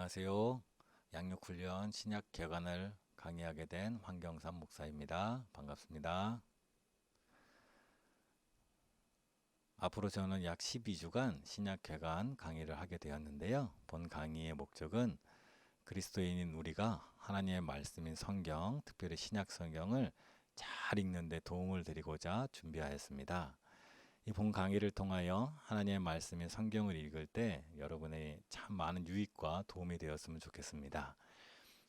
안녕하세요. 양육훈련 신약 개관을 강의하게 된 황경삼 목사입니다. 반갑습니다. 앞으로 저는 약 12주간 신약 개관 강의를 하게 되었는데요. 본 강의의 목적은 그리스도인인 우리가 하나님의 말씀인 성경, 특별히 신약 성경을 잘 읽는 데 도움을 드리고자 준비하였습니다. 이 본 강의를 통하여 하나님의 말씀인 성경을 읽을 때 여러분의 참 많은 유익과 도움이 되었으면 좋겠습니다.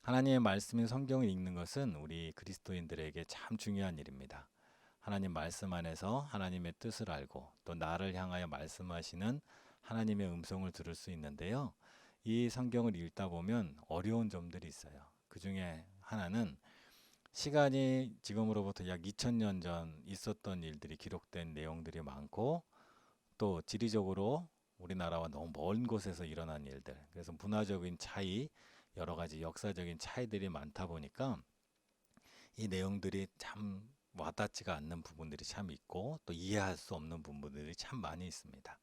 하나님의 말씀인 성경을 읽는 것은 우리 그리스도인들에게 참 중요한 일입니다. 하나님 말씀 안에서 하나님의 뜻을 알고 또 나를 향하여 말씀하시는 하나님의 음성을 들을 수 있는데요. 이 성경을 읽다 보면 어려운 점들이 있어요. 그 중에 하나는 시간이 지금으로부터 약 2000년 전 있었던 일들이 기록된 내용들이 많고 또 지리적으로 우리나라와 너무 먼 곳에서 일어난 일들, 그래서 문화적인 차이, 여러 가지 역사적인 차이들이 많다 보니까 이 내용들이 참 와닿지가 않는 부분들이 참 있고 또 이해할 수 없는 부분들이 참 많이 있습니다.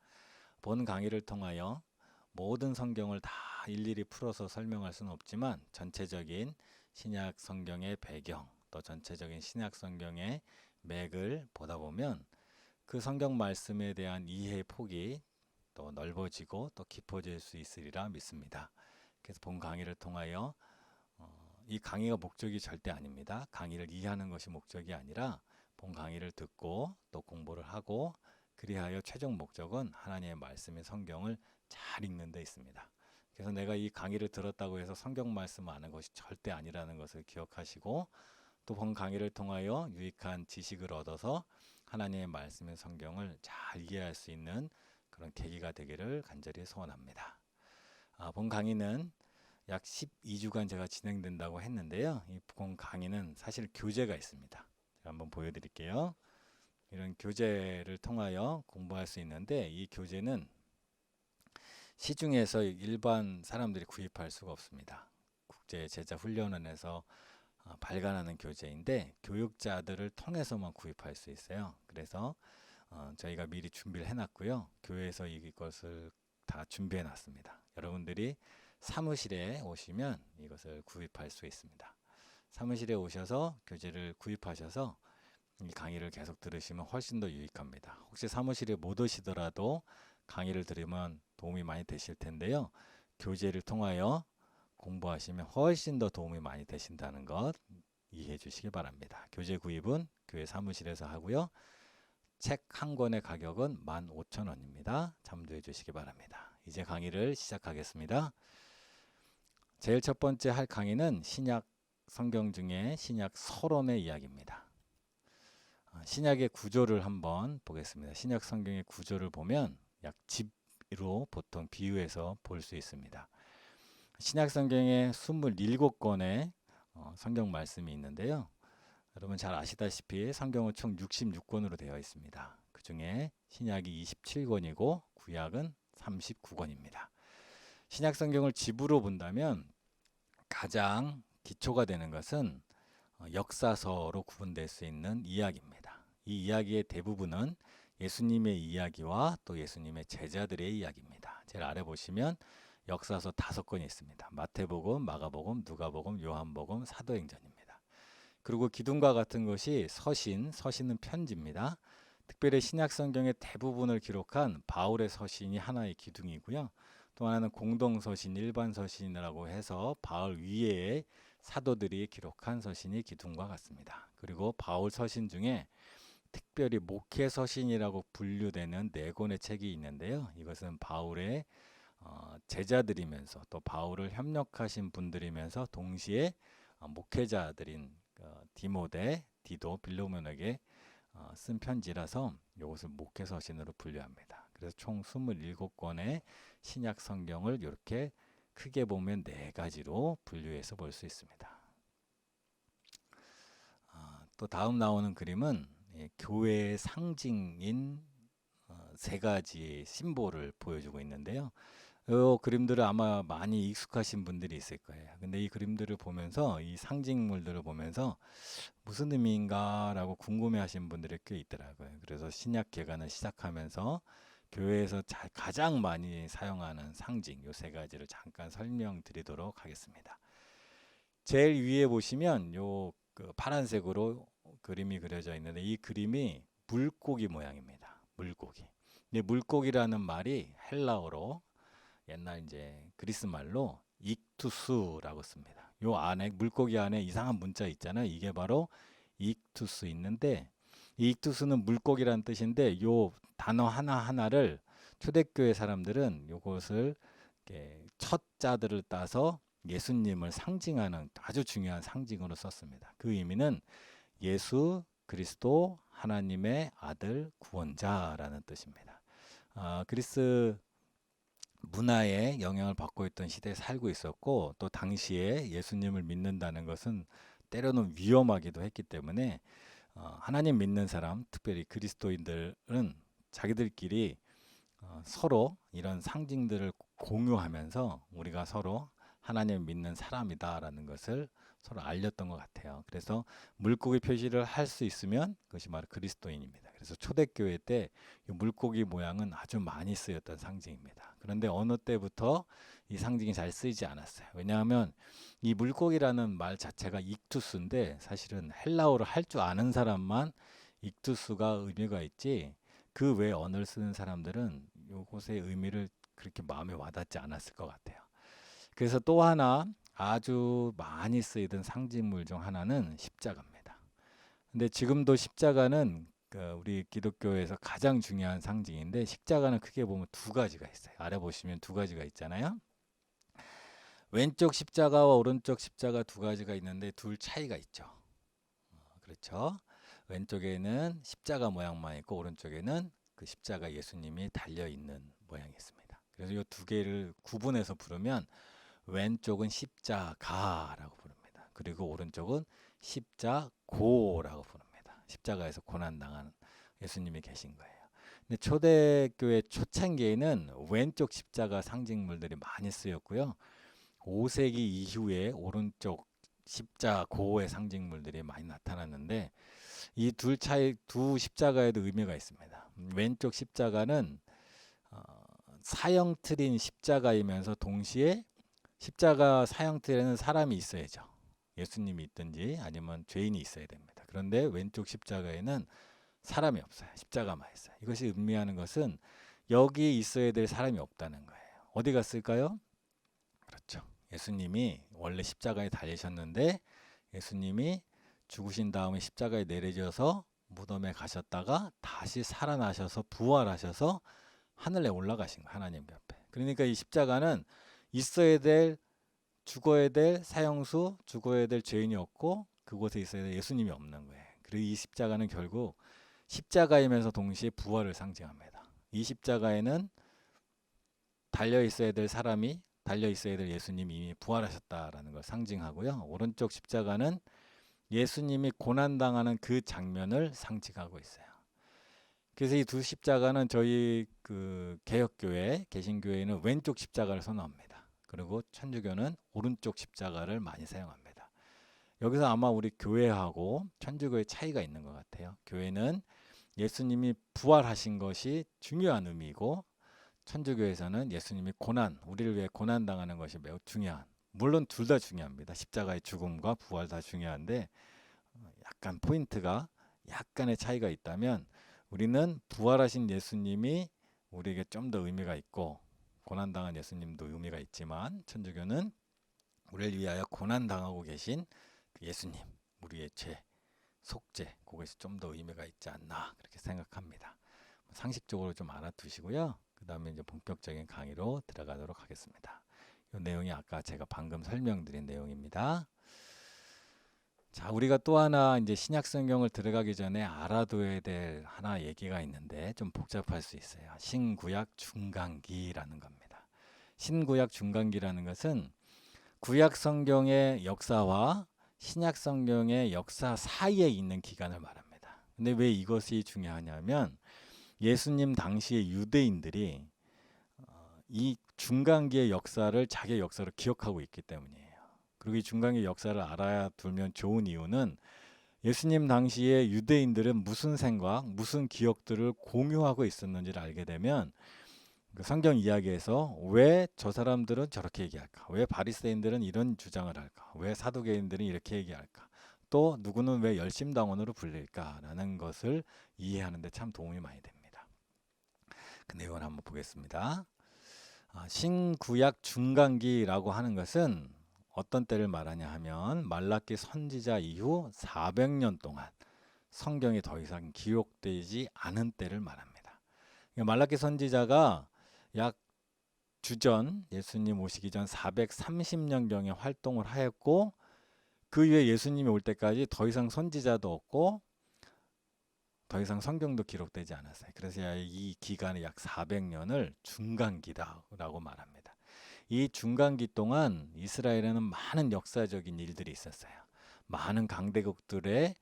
본 강의를 통하여 모든 성경을 다 일일이 풀어서 설명할 수는 없지만 전체적인 신약 성경의 배경, 또 전체적인 신약 성경의 맥을 보다 보면 그 성경 말씀에 대한 이해의 폭이 또 넓어지고 또 깊어질 수 있으리라 믿습니다. 그래서 본 강의를 통하여 이 강의가 목적이 절대 아닙니다. 강의를 이해하는 것이 목적이 아니라 본 강의를 듣고 또 공부를 하고 그리하여 최종 목적은 하나님의 말씀인 성경을 잘 읽는 데 있습니다. 그래서 내가 이 강의를 들었다고 해서 성경 말씀 아는 것이 절대 아니라는 것을 기억하시고 또 본 강의를 통하여 유익한 지식을 얻어서 하나님의 말씀인 성경을 잘 이해할 수 있는 그런 계기가 되기를 간절히 소원합니다. 본 강의는 약 12주간 제가 진행된다고 했는데요. 이 본 강의는 사실 교재가 있습니다. 제가 한번 보여드릴게요. 이런 교재를 통하여 공부할 수 있는데 이 교재는 시중에서 일반 사람들이 구입할 수가 없습니다. 국제제자훈련원에서 발간하는 교재인데 교육자들을 통해서만 구입할 수 있어요. 그래서 저희가 미리 준비를 해놨고요. 교회에서 이것을 다 준비해 놨습니다. 여러분들이 사무실에 오시면 이것을 구입할 수 있습니다. 사무실에 오셔서 교재를 구입하셔서 이 강의를 계속 들으시면 훨씬 더 유익합니다. 혹시 사무실에 못 오시더라도 강의를 들으면 도움이 많이 되실 텐데요. 교재를 통하여 공부하시면 훨씬 더 도움이 많이 되신다는 것 이해해 주시기 바랍니다. 교재 구입은 교회 사무실에서 하고요. 책 한 권의 가격은 15,000원입니다. 참조해 주시기 바랍니다. 이제 강의를 시작하겠습니다. 제일 첫 번째 할 강의는 신약 성경 중에 신약 서론의 이야기입니다. 신약의 구조를 한번 보겠습니다. 신약 성경의 구조를 보면 약 집으로 보통 비유해서 볼 수 있습니다. 신약 성경에 27권의 성경 말씀이 있는데요. 여러분 잘 아시다시피 성경은 총 66권으로 되어 있습니다. 그 중에 신약이 27권이고 구약은 39권입니다. 신약 성경을 집으로 본다면 가장 기초가 되는 것은 역사서로 구분될 수 있는 이야기입니다. 이 이야기의 대부분은 예수님의 이야기와 또 예수님의 제자들의 이야기입니다. 제일 아래 보시면 역사서 5권이 있습니다. 마태복음, 마가복음, 누가복음, 요한복음, 사도행전입니다. 그리고 기둥과 같은 것이 서신은 편지입니다. 특별히 신약 성경의 대부분을 기록한 바울의 서신이 하나의 기둥이고요. 또 하나는 공동서신, 일반서신이라고 해서 바울 위에 사도들이 기록한 서신이 기둥과 같습니다. 그리고 바울 서신 중에 특별히 목회서신이라고 분류되는 4권의 책이 있는데요. 이것은 바울의 제자들이면서 또 바울을 협력하신 분들이면서 동시에 목회자들인 디모데, 디도, 빌레몬에게 쓴 편지라서 이것을 목회서신으로 분류합니다. 그래서 총 27권의 신약 성경을 이렇게 크게 보면 4가지로 분류해서 볼 수 있습니다. 또 다음 나오는 그림은 교회의 상징인 3가지의 심볼을 보여주고 있는데요. 이 그림들을 아마 많이 익숙하신 분들이 있을 거예요. 근데 이 그림들을 보면서 이 상징물들을 보면서 무슨 의미인가 라고 궁금해 하신 분들이 꽤 있더라고요. 그래서 신약 개관을 시작하면서 교회에서 가장 많이 사용하는 상징 요 세 가지를 잠깐 설명드리도록 하겠습니다. 제일 위에 보시면 그 파란색으로 그림이 그려져 있는데 이 그림이 물고기 모양입니다. 물고기. 근데 물고기라는 말이 헬라어로 옛날 이제 그리스 말로 익투스라고 씁니다. 요 안에 물고기 안에 이상한 문자 있잖아요. 이게 바로 익투스 있는데 이 익투스는 물고기라는 뜻인데 요 단어 하나하나를 초대교회 사람들은 요것을 첫 자들을 따서 예수님을 상징하는 아주 중요한 상징으로 썼습니다. 그 의미는 예수 그리스도 하나님의 아들 구원자라는 뜻입니다. 그리스 문화에 영향을 받고 있던 시대에 살고 있었고 또 당시에 예수님을 믿는다는 것은 때로는 위험하기도 했기 때문에 하나님 믿는 사람, 특별히 그리스도인들은 자기들끼리 서로 이런 상징들을 공유하면서 우리가 서로 하나님 믿는 사람이다라는 것을 서로 알렸던 것 같아요. 그래서 물고기 표시를 할 수 있으면 그것이 바로 그리스도인입니다. 그래서 초대교회 때 이 물고기 모양은 아주 많이 쓰였던 상징입니다. 그런데 어느 때부터 이 상징이 잘 쓰이지 않았어요. 왜냐하면 이 물고기라는 말 자체가 익투스인데 사실은 헬라어를 할 줄 아는 사람만 익투스가 의미가 있지 그 외 언어를 쓰는 사람들은 이것의 의미를 그렇게 마음에 와닿지 않았을 것 같아요. 그래서 또 하나 아주 많이 쓰이던 상징물 중 하나는 십자가입니다. 근데 지금도 십자가는 우리 기독교에서 가장 중요한 상징인데 십자가는 크게 보면 두 가지가 있어요. 아래 보시면 두 가지가 있잖아요. 왼쪽 십자가와 오른쪽 십자가 두 가지가 있는데 둘 차이가 있죠. 그렇죠. 왼쪽에는 십자가 모양만 있고 오른쪽에는 그 십자가 예수님이 달려 있는 모양이 있습니다. 그래서 이 두 개를 구분해서 부르면 왼쪽은 십자가라고 부릅니다. 그리고 오른쪽은 십자고라고 부릅니다. 십자가에서 고난당한 예수님이 계신 거예요. 근데 초대교회 초창기에는 왼쪽 십자가 상징물들이 많이 쓰였고요. 5세기 이후에 오른쪽 십자고의 상징물들이 많이 나타났는데 이 두 십자가에도 의미가 있습니다. 왼쪽 십자가는 사형틀인 십자가이면서 동시에 십자가 사형틀에는 사람이 있어야죠. 예수님이 있든지 아니면 죄인이 있어야 됩니다. 그런데 왼쪽 십자가에는 사람이 없어요. 십자가만 있어요. 이것이 의미하는 것은 여기에 있어야 될 사람이 없다는 거예요. 어디 갔을까요? 그렇죠. 예수님이 원래 십자가에 달리셨는데 예수님이 죽으신 다음에 십자가에 내려져서 무덤에 가셨다가 다시 살아나셔서 부활하셔서 하늘에 올라가신 거예요. 하나님 옆에. 그러니까 이 십자가는 있어야 될 죽어야 될 사형수, 죽어야 될 죄인이 없고 그곳에 있어야 될 예수님이 없는 거예요. 그리고 이 십자가는 결국 십자가이면서 동시에 부활을 상징합니다. 이 십자가에는 달려 있어야 될 사람이 달려 있어야 될 예수님이 이미 부활하셨다라는 걸 상징하고요. 오른쪽 십자가는 예수님이 고난당하는 그 장면을 상징하고 있어요. 그래서 이 두 십자가는 저희 그 개혁교회, 개신교회는 왼쪽 십자가를 선호합니다. 그리고 천주교는 오른쪽 십자가를 많이 사용합니다. 여기서 아마 우리 교회하고 천주교의 차이가 있는 것 같아요. 교회는 예수님이 부활하신 것이 중요한 의미이고 천주교에서는 예수님이 우리를 위해 고난 당하는 것이 매우 중요한. 물론 둘 다 중요합니다. 십자가의 죽음과 부활 다 중요한데 약간 포인트가 약간의 차이가 있다면 우리는 부활하신 예수님이 우리에게 좀 더 의미가 있고 고난 당한 예수님도 의미가 있지만 천주교는 우리를 위하여 고난 당하고 계신 그 예수님, 우리의 죄, 속죄, 그것이 좀 더 의미가 있지 않나 그렇게 생각합니다. 상식적으로 좀 알아두시고요. 그 다음에 이제 본격적인 강의로 들어가도록 하겠습니다. 이 내용이 아까 제가 방금 설명드린 내용입니다. 자, 우리가 또 하나 이제 신약 성경을 들어가기 전에 알아둬야 될 하나 얘기가 있는데 좀 복잡할 수 있어요. 신구약 중간기라는 겁니다. 신구약 중간기라는 것은 구약 성경의 역사와 신약 성경의 역사 사이에 있는 기간을 말합니다. 근데 왜 이것이 중요하냐면 예수님 당시의 유대인들이 이 중간기의 역사를 자기의 역사로 기억하고 있기 때문이에요. 그리고 이 중간기의 역사를 알아야 두면 좋은 이유는 예수님 당시에 유대인들은 무슨 생각, 무슨 기억들을 공유하고 있었는지를 알게 되면 그 성경 이야기에서 왜 저 사람들은 저렇게 얘기할까? 왜 바리새인들은 이런 주장을 할까? 왜 사두개인들은 이렇게 얘기할까? 또 누구는 왜 열심당원으로 불릴까라는 것을 이해하는 데 참 도움이 많이 됩니다. 그 내용을 한번 보겠습니다. 신구약 중간기라고 하는 것은 어떤 때를 말하냐 하면 말라기 선지자 이후 400년 동안 성경이 더 이상 기록되지 않은 때를 말합니다. 말라기 선지자가 약 주전 예수님 오시기 전 430년경에 활동을 하였고 그 이후에 예수님이 올 때까지 더 이상 선지자도 없고 더 이상 성경도 기록되지 않았어요. 그래서 이 기간의 약 400년을 중간기다라고 말합니다. 이 중간기 동안 이스라엘에는 많은 역사적인 일들이 있었어요. 많은 강대국들의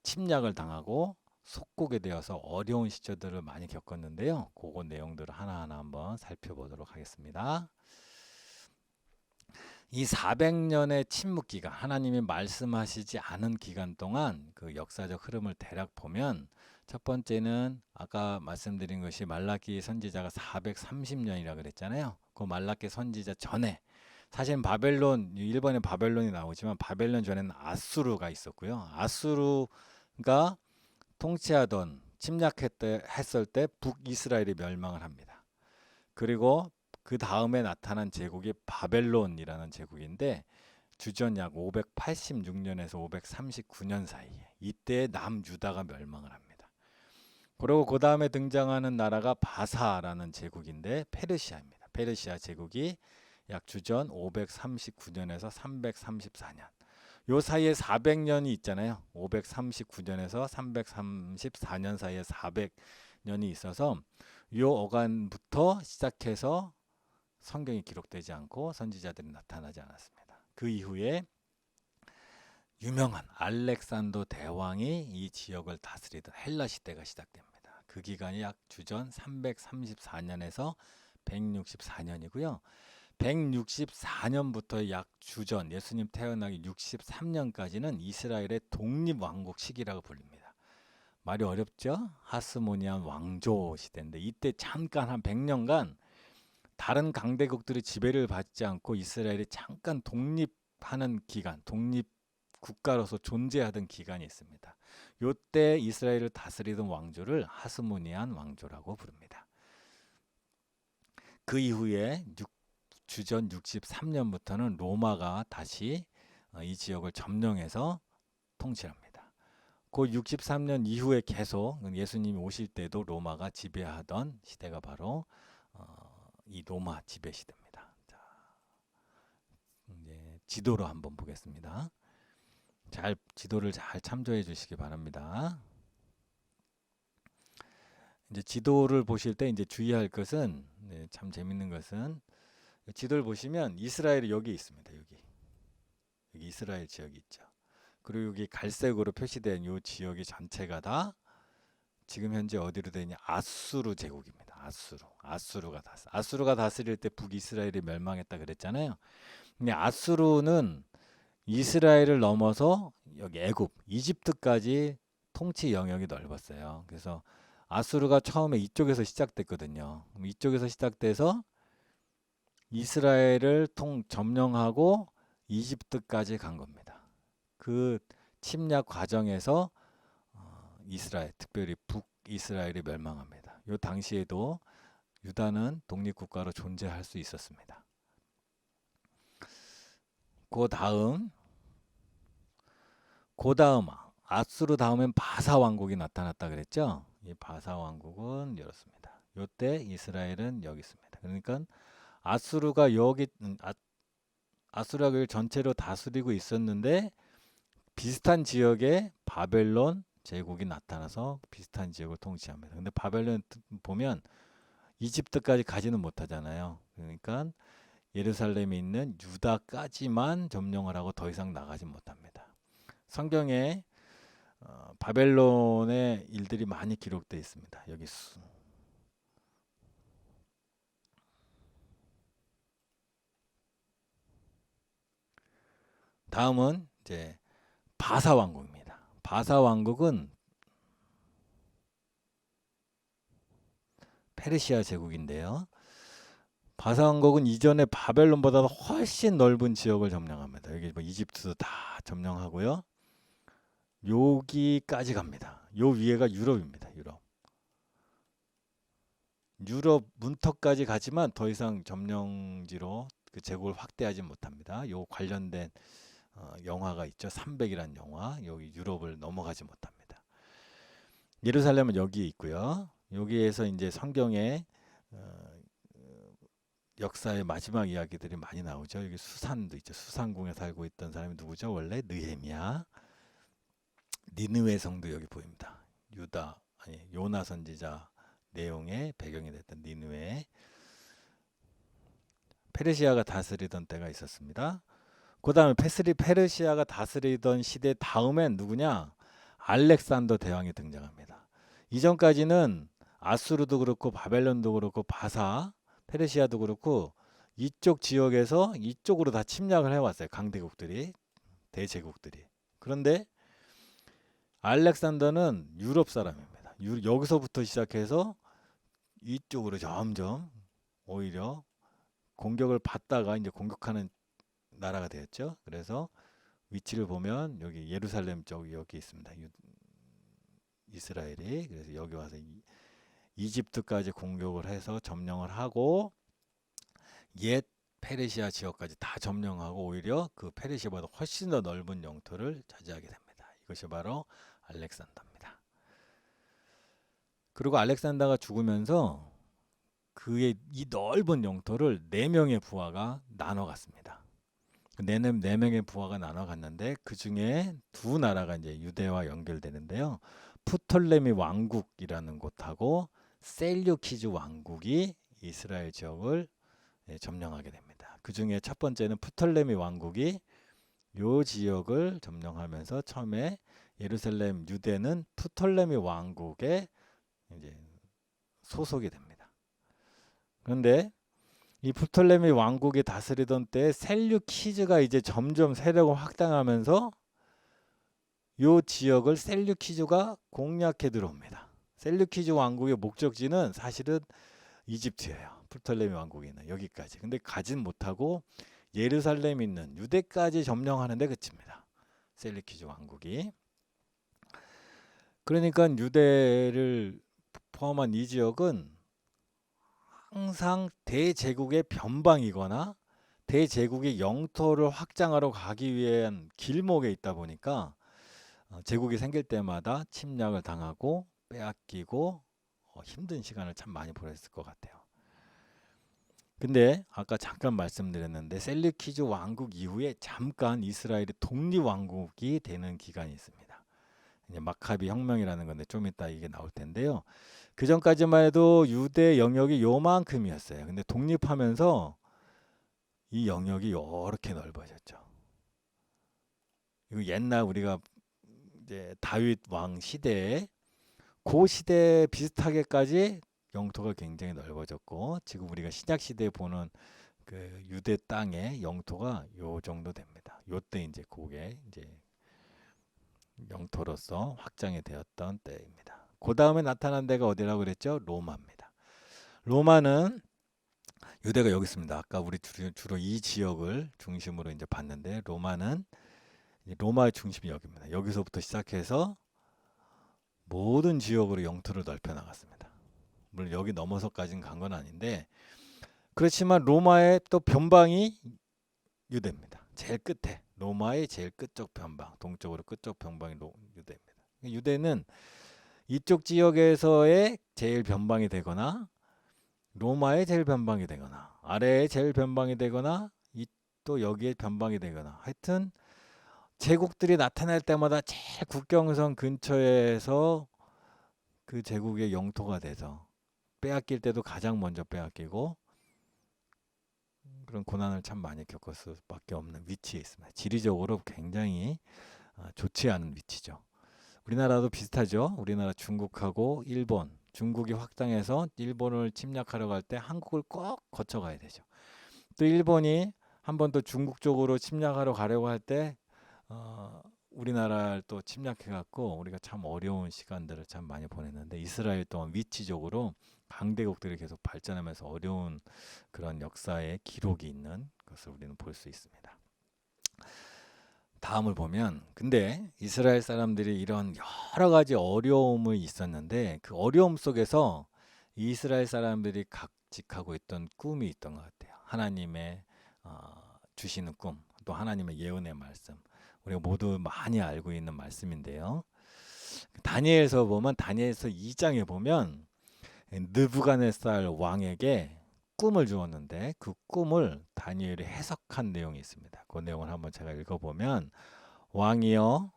침략을 당하고 속국에 되어서 어려운 시절들을 많이 겪었는데요. 그거 내용들을 하나하나 한번 살펴보도록 하겠습니다. 이 400년의 침묵 기간, 하나님이 말씀하시지 않은 기간 동안 그 역사적 흐름을 대략 보면 첫 번째는 아까 말씀드린 것이 말라기 선지자가 430년이라 그랬잖아요. 그 말라기 선지자 전에 사실 바벨론, 일본의 바벨론이 나오지만 바벨론 전에는 아수르가 있었고요. 아수르가 통치하던 침략했을 때 북이스라엘이 멸망을 합니다. 그리고 그 다음에 나타난 제국이 바벨론이라는 제국인데 주전 약 586년에서 539년 사이에 이때 남유다가 멸망을 합니다. 그리고 그 다음에 등장하는 나라가 바사라는 제국인데 페르시아입니다. 페르시아 제국이 약 주전 539년에서 334년. 요 사이에 400년이 있잖아요. 539년에서 334년 사이에 400년이 있어서 요 어간부터 시작해서 성경이 기록되지 않고 선지자들이 나타나지 않았습니다. 그 이후에 유명한 알렉산더 대왕이 이 지역을 다스리던 헬라 시대가 시작됩니다. 그 기간이 약 주전 334년에서 164년이고요. 164년부터 약 주전 예수님 태어나기 63년까지는 이스라엘의 독립왕국 시기라고 불립니다. 말이 어렵죠? 하스모니안 왕조 시대인데 이때 잠깐 한 100년간 다른 강대국들의 지배를 받지 않고 이스라엘이 잠깐 독립하는 기간, 독립 국가로서 존재하던 기간이 있습니다. 이때 이스라엘을 다스리던 왕조를 하스모니안 왕조라고 부릅니다. 그 이후에 주전 63년부터는 로마가 다시 이 지역을 점령해서 통치합니다. 그 63년 이후에 계속 예수님이 오실 때도 로마가 지배하던 시대가 바로 이 로마 지배 시대입니다. 자, 이제 지도로 한번 보겠습니다. 지도를 잘 참조해 주시기 바랍니다. 이제 지도를 보실 때 이제 주의할 것은 참 재밌는 것은 지도를 보시면 이스라엘이 여기 있습니다. 여기 이스라엘 지역이 있죠. 그리고 여기 갈색으로 표시된 이 지역이 전체가 다 지금 현재 어디로 되어 있냐? 아수르 제국입니다. 아수르가 다스릴 때 북이스라엘이 멸망했다 그랬잖아요. 근데 아수르는 이스라엘을 넘어서 여기 애굽, 이집트까지 통치 영역이 넓었어요. 그래서 아수르가 처음에 이쪽에서 시작됐거든요. 이쪽에서 시작돼서 이스라엘을 점령하고 이집트까지 간 겁니다. 그 침략 과정에서 이스라엘, 특별히 북이스라엘이 멸망합니다. 이 당시에도 유다는 독립국가로 존재할 수 있었습니다. 그 다음 아수르 다음엔 바사 왕국이 나타났다 그랬죠. 이 바사 왕국은 이렇습니다. 이때 이스라엘은 여기 있습니다. 그러니까 아수르가 아수르가 전체로 다스리고 있었는데 비슷한 지역에 바벨론 제국이 나타나서 비슷한 지역을 통치합니다. 근데 바벨론 보면 이집트까지 가지는 못하잖아요. 그러니까 예루살렘에 있는 유다까지만 점령을 하고 더 이상 나가지 못합니다. 성경에 바벨론의 일들이 많이 기록되어 있습니다. 여기 다음은 이제 바사 왕국입니다. 바사 왕국은 페르시아 제국인데요. 바사 왕국은 이전에 바벨론보다 훨씬 넓은 지역을 점령합니다. 여기 뭐 이집트도 다 점령하고요. 여기까지 갑니다. 요 위에가 유럽입니다. 유럽 문턱까지 가지만 더 이상 점령지로 그 제국을 확대하지 못합니다. 요 관련된 영화가 있죠. 300이라는 영화. 여기 유럽을 넘어가지 못합니다. 예루살렘은 여기 있고요. 여기에서 이제 성경에 역사의 마지막 이야기들이 많이 나오죠. 여기 수산도 있죠. 수산궁에 살고 있던 사람이 누구죠? 원래 느헤미야. 니느웨 성도 여기 보입니다. 요나 선지자 내용의 배경이 됐던 니느웨. 페르시아가 다스리던 때가 있었습니다. 그 다음에 페르시아가 다스리던 시대 다음엔 누구냐? 알렉산더 대왕이 등장합니다. 이전까지는 아수르도 그렇고 바벨론도 그렇고 바사, 페르시아도 그렇고 이쪽 지역에서 이쪽으로 다 침략을 해왔어요. 강대국들이, 대제국들이. 그런데 알렉산더는 유럽 사람입니다. 여기서부터 시작해서 이쪽으로 점점 오히려 공격을 받다가 이제 공격하는 나라가 되었죠. 그래서 위치를 보면 여기 예루살렘 쪽 여기 있습니다. 이스라엘이. 그래서 여기 와서 이집트까지 공격을 해서 점령을 하고 옛 페르시아 지역까지 다 점령하고 오히려 그 페르시아보다 훨씬 더 넓은 영토를 차지하게 됩니다. 이것이 바로 알렉산더입니다. 그리고 알렉산더가 죽으면서 그의 이 넓은 영토를 4명의 부하가 나눠 갔습니다. 네 명의 부하가 나눠 갔는데 그 중에 두 나라가 이제 유대와 연결되는데요. 프톨레미 왕국이라는 곳하고 셀류키즈 왕국이 이스라엘 지역을 점령하게 됩니다. 그 중에 첫 번째는 프톨레미 왕국이 요 지역을 점령하면서 처음에 예루살렘 유대는 프톨레미 왕국에 이제 소속이 됩니다. 그런데 이 프톨레미 왕국이 다스리던 때 셀류키즈가 이제 점점 세력을 확장하면서 요 지역을 셀류키즈가 공략해 들어옵니다. 셀류키즈 왕국의 목적지는 사실은 이집트예요. 프톨레미 왕국이 있는 여기까지. 근데 가진 못하고 예루살렘에 있는 유대까지 점령하는 데 그칩니다. 셀류키즈 왕국이. 그러니까 유대를 포함한 이 지역은 항상 대제국의 변방이거나 대제국의 영토를 확장하러 가기 위한 길목에 있다 보니까 제국이 생길 때마다 침략을 당하고 빼앗기고 힘든 시간을 참 많이 보냈을 것 같아요. 근데 아까 잠깐 말씀드렸는데 셀류키즈 왕국 이후에 잠깐 이스라엘이 독립왕국이 되는 기간이 있습니다. 이제 마카비 혁명이라는 건데 좀 이따 이게 나올 텐데요. 그 전까지만 해도 유대 영역이 요만큼이었어요. 근데 독립하면서 이 영역이 이렇게 넓어졌죠. 이거 옛날 우리가 이제 다윗 왕 시대에 그 시대 비슷하게까지 영토가 굉장히 넓어졌고 지금 우리가 신약 시대에 보는 그 유대 땅의 영토가 요 정도 됩니다. 요때 이제 그게 이제 영토로서 확장이 되었던 때입니다. 그 다음에 나타난 데가 어디라고 그랬죠? 로마입니다. 로마는 유대가 여기 있습니다. 아까 우리 주로 이 지역을 중심으로 이제 봤는데 로마는 로마의 중심이 여기입니다. 여기서부터 시작해서 모든 지역으로 영토를 넓혀 나갔습니다. 물론 여기 넘어서까지는 간 건 아닌데 그렇지만 로마의 또 변방이 유대입니다. 제일 끝에 로마의 제일 끝쪽 변방, 동쪽으로 끝쪽 변방이 유대입니다. 유대는 이쪽 지역에서의 제일 변방이 되거나 로마의 제일 변방이 되거나 아래의 제일 변방이 되거나 또 여기에 변방이 되거나 하여튼 제국들이 나타날 때마다 제일 국경선 근처에서 그 제국의 영토가 돼서 빼앗길 때도 가장 먼저 빼앗기고 그런 고난을 참 많이 겪을 수밖에 없는 위치에 있습니다. 지리적으로 굉장히 좋지 않은 위치죠. 우리나라도 비슷하죠. 우리나라 중국하고 일본, 중국이 확장해서 일본을 침략하러 갈 때 한국을 꼭 거쳐가야 되죠. 또 일본이 한 번 더 중국 쪽으로 침략하러 가려고 할 때 우리나라를 또 침략해갖고 우리가 참 어려운 시간들을 참 많이 보냈는데 이스라엘 또한 위치적으로 강대국들이 계속 발전하면서 어려운 그런 역사의 기록이 있는 것을 우리는 볼 수 있습니다. 다음을 보면 근데 이스라엘 사람들이 이런 여러 가지 어려움이 있었는데 그 어려움 속에서 이스라엘 사람들이 각직하고 있던 꿈이 있던 것 같아요. 하나님의 주시는 꿈, 또 하나님의 예언의 말씀. 우리가 모두 많이 알고 있는 말씀인데요. 다니엘서 보면 다니엘서 2장에 보면 느부갓네살 왕에게 꿈을 주었는데 그 꿈을 다니엘이 해석한 내용이 있습니다. 그 내용을 한번 제가 읽어보면 왕이여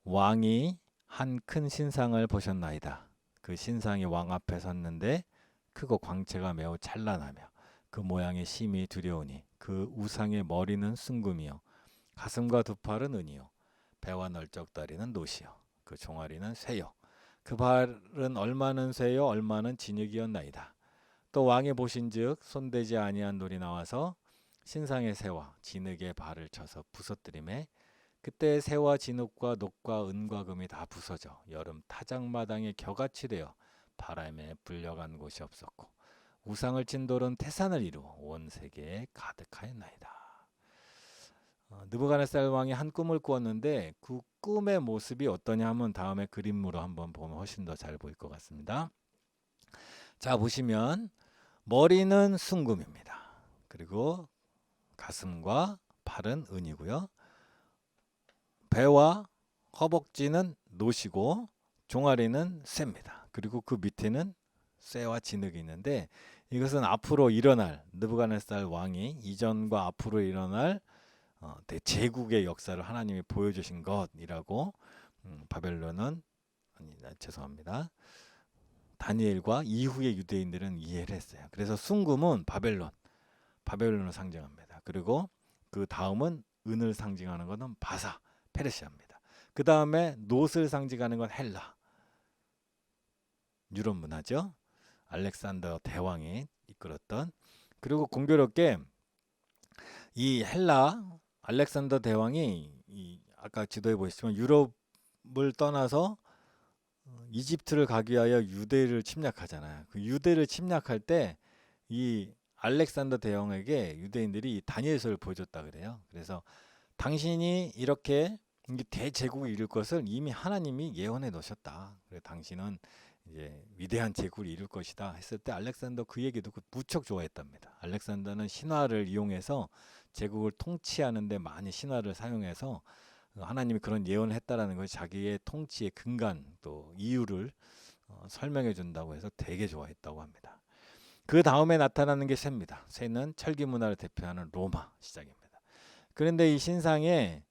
왕이 한 큰 신상을 보셨나이다. 그 신상이 왕 앞에 섰는데 크고 광채가 매우 찬란하며 그 모양이 심히 두려우니 그 우상의 머리는 순금이요 가슴과 두 팔은 은이요 배와 널쩍다리는 노시요 그 종아리는 쇠요 그 발은 얼마는 쇠요 얼마는 진흙이었나이다. 또 왕이 보신즉 손대지 아니한 돌이 나와서 신상의 쇠와 진흙의 발을 쳐서 부서뜨리매 그때 쇠와 진흙과 녹과 은과 금이 다 부서져 여름 타작마당에 겨같이 되어 바람에 불려간 곳이 없었고 우상을 친 돌은 태산을 이루어 온 세계에 가득하였나이다. 느부갓네살 왕이 한 꿈을 꾸었는데 그 꿈의 모습이 어떠냐 하면 다음에 그림으로 한번 보면 훨씬 더 잘 보일 것 같습니다. 자 보시면 머리는 순금입니다. 그리고 가슴과 팔은 은이고요. 배와 허벅지는 노시고 종아리는 쇠입니다. 그리고 그 밑에는 쇠와 진흙이 있는데 이것은 앞으로 일어날 느부갓네살 왕이 이전과 앞으로 일어날 대제국의 역사를 하나님이 보여주신 것이라고 바벨론은 죄송합니다. 다니엘과 이후의 유대인들은 이해를 했어요. 그래서 순금은 바벨론을 상징합니다. 그리고 그 다음은 은을 상징하는 것은 바사, 페르시아입니다. 그 다음에 놋을 상징하는 건 헬라, 유럽 문화죠. 알렉산더 대왕이 이끌었던. 그리고 공교롭게 이 헬라 알렉산더 대왕이 아까 지도에 보시지만 유럽을 떠나서 이집트를 가기 위하여 유대를 침략하잖아요. 그 유대를 침략할 때 이 알렉산더 대왕에게 유대인들이 다니엘서를 보여줬다 그래요. 그래서 당신이 이렇게 대제국을 이룰 것을 이미 하나님이 예언해 놓으셨다. 그래서 당신은 이제 위대한 제국을 이룰 것이다 했을 때 알렉산더 그 얘기 듣고 무척 좋아했답니다. 알렉산더는 신화를 이용해서 제국을 통치하는 데 많이 신화를 사용해서 하나님이 그런 예언을 했다라는 것이 자기의 통치의 근간 또 이유를 설명해 준다고 해서 되게 좋아했다고 합니다. 그 다음에 나타나는 게 쇠입니다. 쇠는 철기 문화를 대표하는 로마 시작입니다. 그런데 이 신상에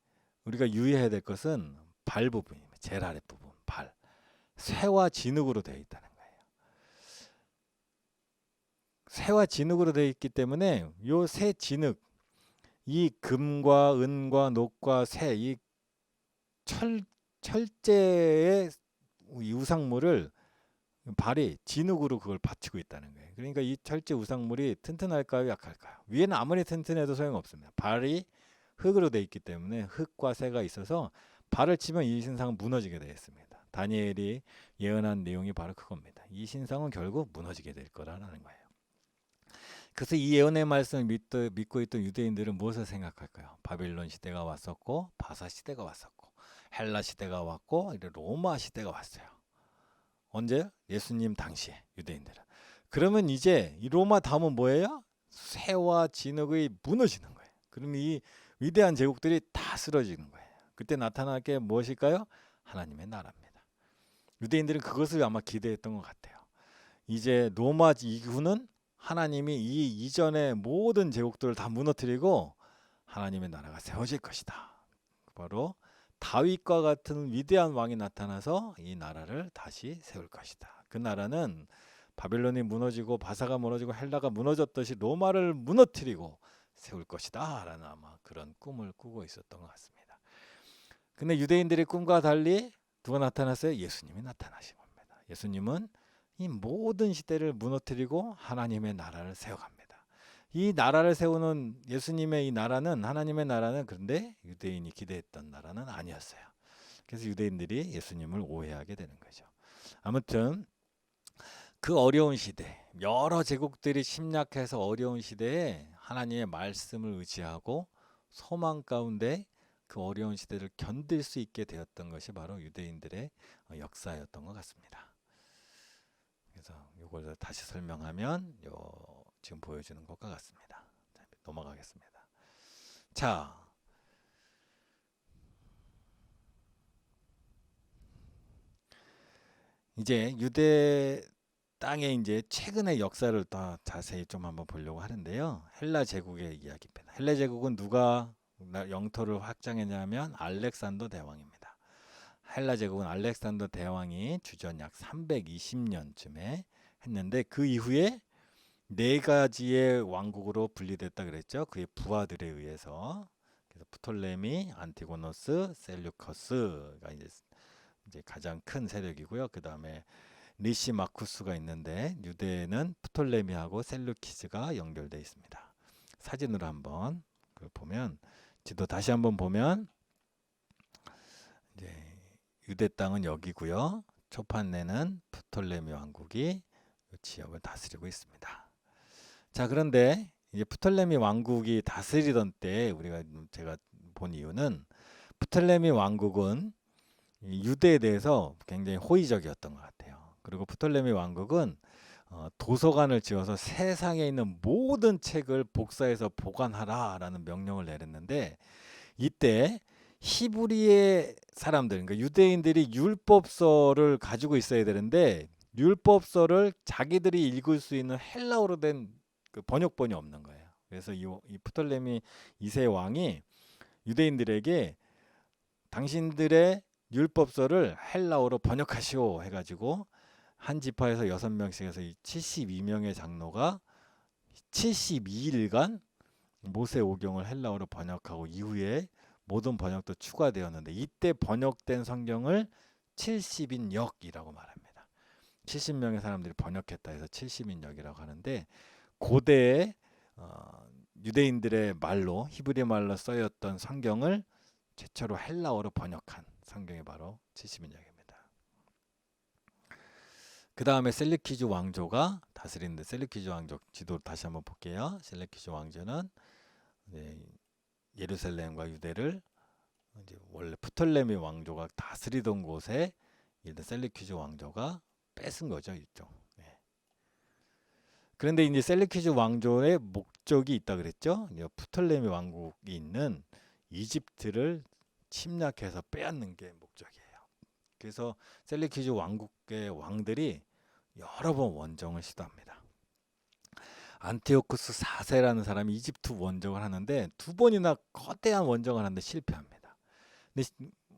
우리가 유의해야 될 것은 발 부분입니다. 제일 아랫 부분, 발. 쇠와 진흙으로 되어 있다는 거예요. 쇠와 진흙으로 되어 있기 때문에 요 쇠 진흙, 이 금과 은과 녹과 쇠, 이 철제의 이 우상물을 발이 진흙으로 그걸 받치고 있다는 거예요. 그러니까 이 철제 우상물이 튼튼할까요, 약할까요? 위에는 아무리 튼튼해도 소용없습니다. 발이 흙으로 되어 있기 때문에 흙과 쇠가 있어서 발을 치면 이 신상은 무너지게 되어 있습니다. 다니엘이 예언한 내용이 바로 그겁니다. 이 신상은 결국 무너지게 될 거라는 거예요. 그래서 이 예언의 말씀을 믿고 있던 유대인들은 무엇을 생각할까요? 바빌론 시대가 왔었고 바사 시대가 왔었고 헬라 시대가 왔고 로마 시대가 왔어요. 언제? 예수님 당시에 유대인들은. 그러면 이제 이 로마 다음은 뭐예요? 쇠와 진흙의 무너지는 거예요. 그럼 이 위대한 제국들이 다 쓰러지는 거예요. 그때 나타날 게 무엇일까요? 하나님의 나라입니다. 유대인들은 그것을 아마 기대했던 것 같아요. 이제 로마 이후는 하나님이 이 이전의 모든 제국들을 다 무너뜨리고 하나님의 나라가 세워질 것이다. 바로 다윗과 같은 위대한 왕이 나타나서 이 나라를 다시 세울 것이다. 그 나라는 바벨론이 무너지고 바사가 무너지고 헬라가 무너졌듯이 로마를 무너뜨리고 세울 것이다 라는 아마 그런 꿈을 꾸고 있었던 것 같습니다. 근데 유대인들의 꿈과 달리 누가 나타났어요? 예수님이 나타나신 겁니다. 예수님은 이 모든 시대를 무너뜨리고 하나님의 나라를 세워갑니다. 이 나라를 세우는 예수님의 이 나라는 하나님의 나라는 그런데 유대인이 기대했던 나라는 아니었어요. 그래서 유대인들이 예수님을 오해하게 되는 거죠. 아무튼 그 어려운 시대, 여러 제국들이 침략해서 어려운 시대에 하나님의 말씀을 의지하고 소망 가운데 그 어려운 시대를 견딜 수 있게 되었던 것이 바로 유대인들의 역사였던 것 같습니다. 그래서 이걸 다시 설명하면 지금 보여주는 것과 같습니다. 자, 넘어가겠습니다. 자, 이제 유대 땅의 이제 최근의 역사를 더 자세히 좀 한번 보려고 하는데요. 헬라 제국의 이야기입니다. 헬라 제국은 누가 영토를 확장했냐면 알렉산더 대왕입니다. 헬라 제국은 알렉산더 대왕이 주전 약 320년쯤에 했는데 그 이후에 네 가지의 왕국으로 분리됐다 그랬죠. 그의 부하들에 의해서. 그래서 프톨레미, 안티고노스, 셀류커스가 이제 가장 큰 세력이고요. 그 다음에 리시마쿠스가 있는데 유대는 프톨레미하고 셀루키스가 연결되어 있습니다. 사진으로 한번 보면 지도 다시 한번 보면 이제 유대 땅은 여기고요. 초판내는 프톨레미 왕국이 이 지역을 다스리고 있습니다. 자, 그런데 이제 프톨레미 왕국이 다스리던 때 제가 본 이유는 프톨레미 왕국은 유대에 대해서 굉장히 호의적이었던 것 같아요. 그리고 프톨레미 왕국은 도서관을 지어서 세상에 있는 모든 책을 복사해서 보관하라라는 명령을 내렸는데 이때 히브리의 사람들, 그러니까 유대인들이 율법서를 가지고 있어야 되는데 율법서를 자기들이 읽을 수 있는 헬라어로 된 그 번역본이 없는 거예요. 그래서 이 프톨레미 2세 왕이 유대인들에게 당신들의 율법서를 헬라어로 번역하시오 해가지고 한 지파에서 6명씩 해서 72명의 장로가 72일간 모세오경을 헬라어로 번역하고 이후에 모든 번역도 추가되었는데 이때 번역된 성경을 70인역이라고 말합니다. 70명의 사람들이 번역했다 해서 70인역이라고 하는데 고대의 유대인들의 말로 히브리 말로 쓰였던 성경을 최초로 헬라어로 번역한 성경이 바로 70인역입니다. 그 다음에 셀루키즈 왕조가 다스리는데 셀루키즈 왕조 지도 다시 한번 볼게요. 셀루키즈 왕조는 예루살렘과 유대를 이제 원래 프톨레미 왕조가 다스리던 곳에 셀루키즈 왕조가 뺏은 거죠. 이쪽. 그런데 이제 셀루키즈 왕조의 목적이 있다 그랬죠. 프톨레미 왕국이 있는 이집트를 침략해서 빼앗는 게 목적이에요. 그래서 셀루키즈 왕국의 왕들이 여러 번 원정을 시도합니다. 안티오쿠스 4세라는 사람이 이집트 원정을 하는데 2번이나 거대한 원정을 하는데 실패합니다. 근데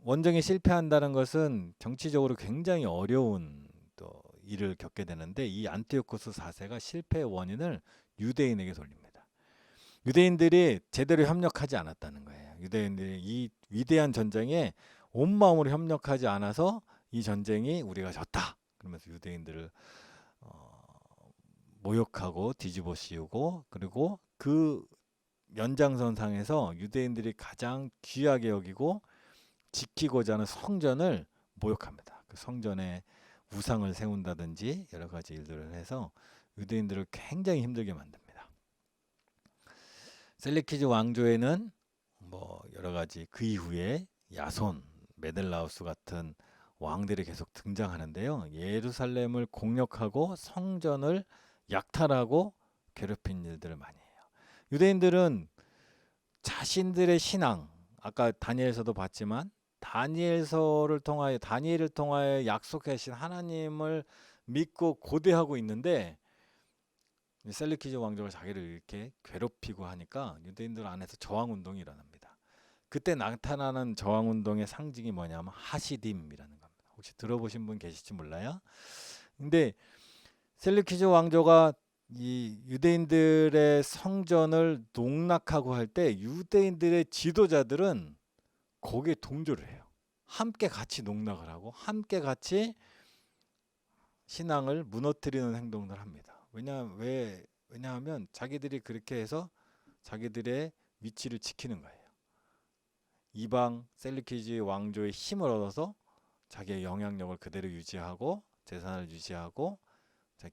원정이 실패한다는 것은 정치적으로 굉장히 어려운 또 일을 겪게 되는데 이 안티오쿠스 4세가 실패의 원인을 유대인에게 돌립니다. 유대인들이 제대로 협력하지 않았다는 거예요. 유대인들이 이 위대한 전쟁에 온 마음으로 협력하지 않아서 이 전쟁이 우리가 졌다. 그러면서 유대인들을 모욕하고 뒤집어 씌우고 그리고 그 연장선상에서 유대인들이 가장 귀하게 여기고 지키고자 하는 성전을 모욕합니다. 그 성전에 우상을 세운다든지 여러 가지 일들을 해서 유대인들을 굉장히 힘들게 만듭니다. 셀루키즈 왕조에는 뭐 여러 가지 그 이후에 야손, 메델라우스 같은 왕들이 계속 등장하는데요. 예루살렘을 공격하고 성전을 약탈하고 괴롭힌 일들을 많이 해요. 유대인들은 자신들의 신앙, 아까 다니엘서도 봤지만 다니엘을 통하여 약속하신 하나님을 믿고 고대하고 있는데 셀루키즈 왕조가 자기를 이렇게 괴롭히고 하니까 유대인들 안에서 저항운동이 일어납니다. 그때 나타나는 저항운동의 상징이 뭐냐면 하시딤이라는 겁니다. 혹시 들어보신 분 계실지 몰라요. 근데 셀루키즈 왕조가 이 유대인들의 성전을 농락하고 할 때 유대인들의 지도자들은 거기에 동조를 해요. 함께 같이 농락을 하고 함께 같이 신앙을 무너뜨리는 행동을 합니다. 왜냐하면 자기들이 그렇게 해서 자기들의 위치를 지키는 거예요. 이방 셀루키즈 왕조의 힘을 얻어서 자기의 영향력을 그대로 유지하고 재산을 유지하고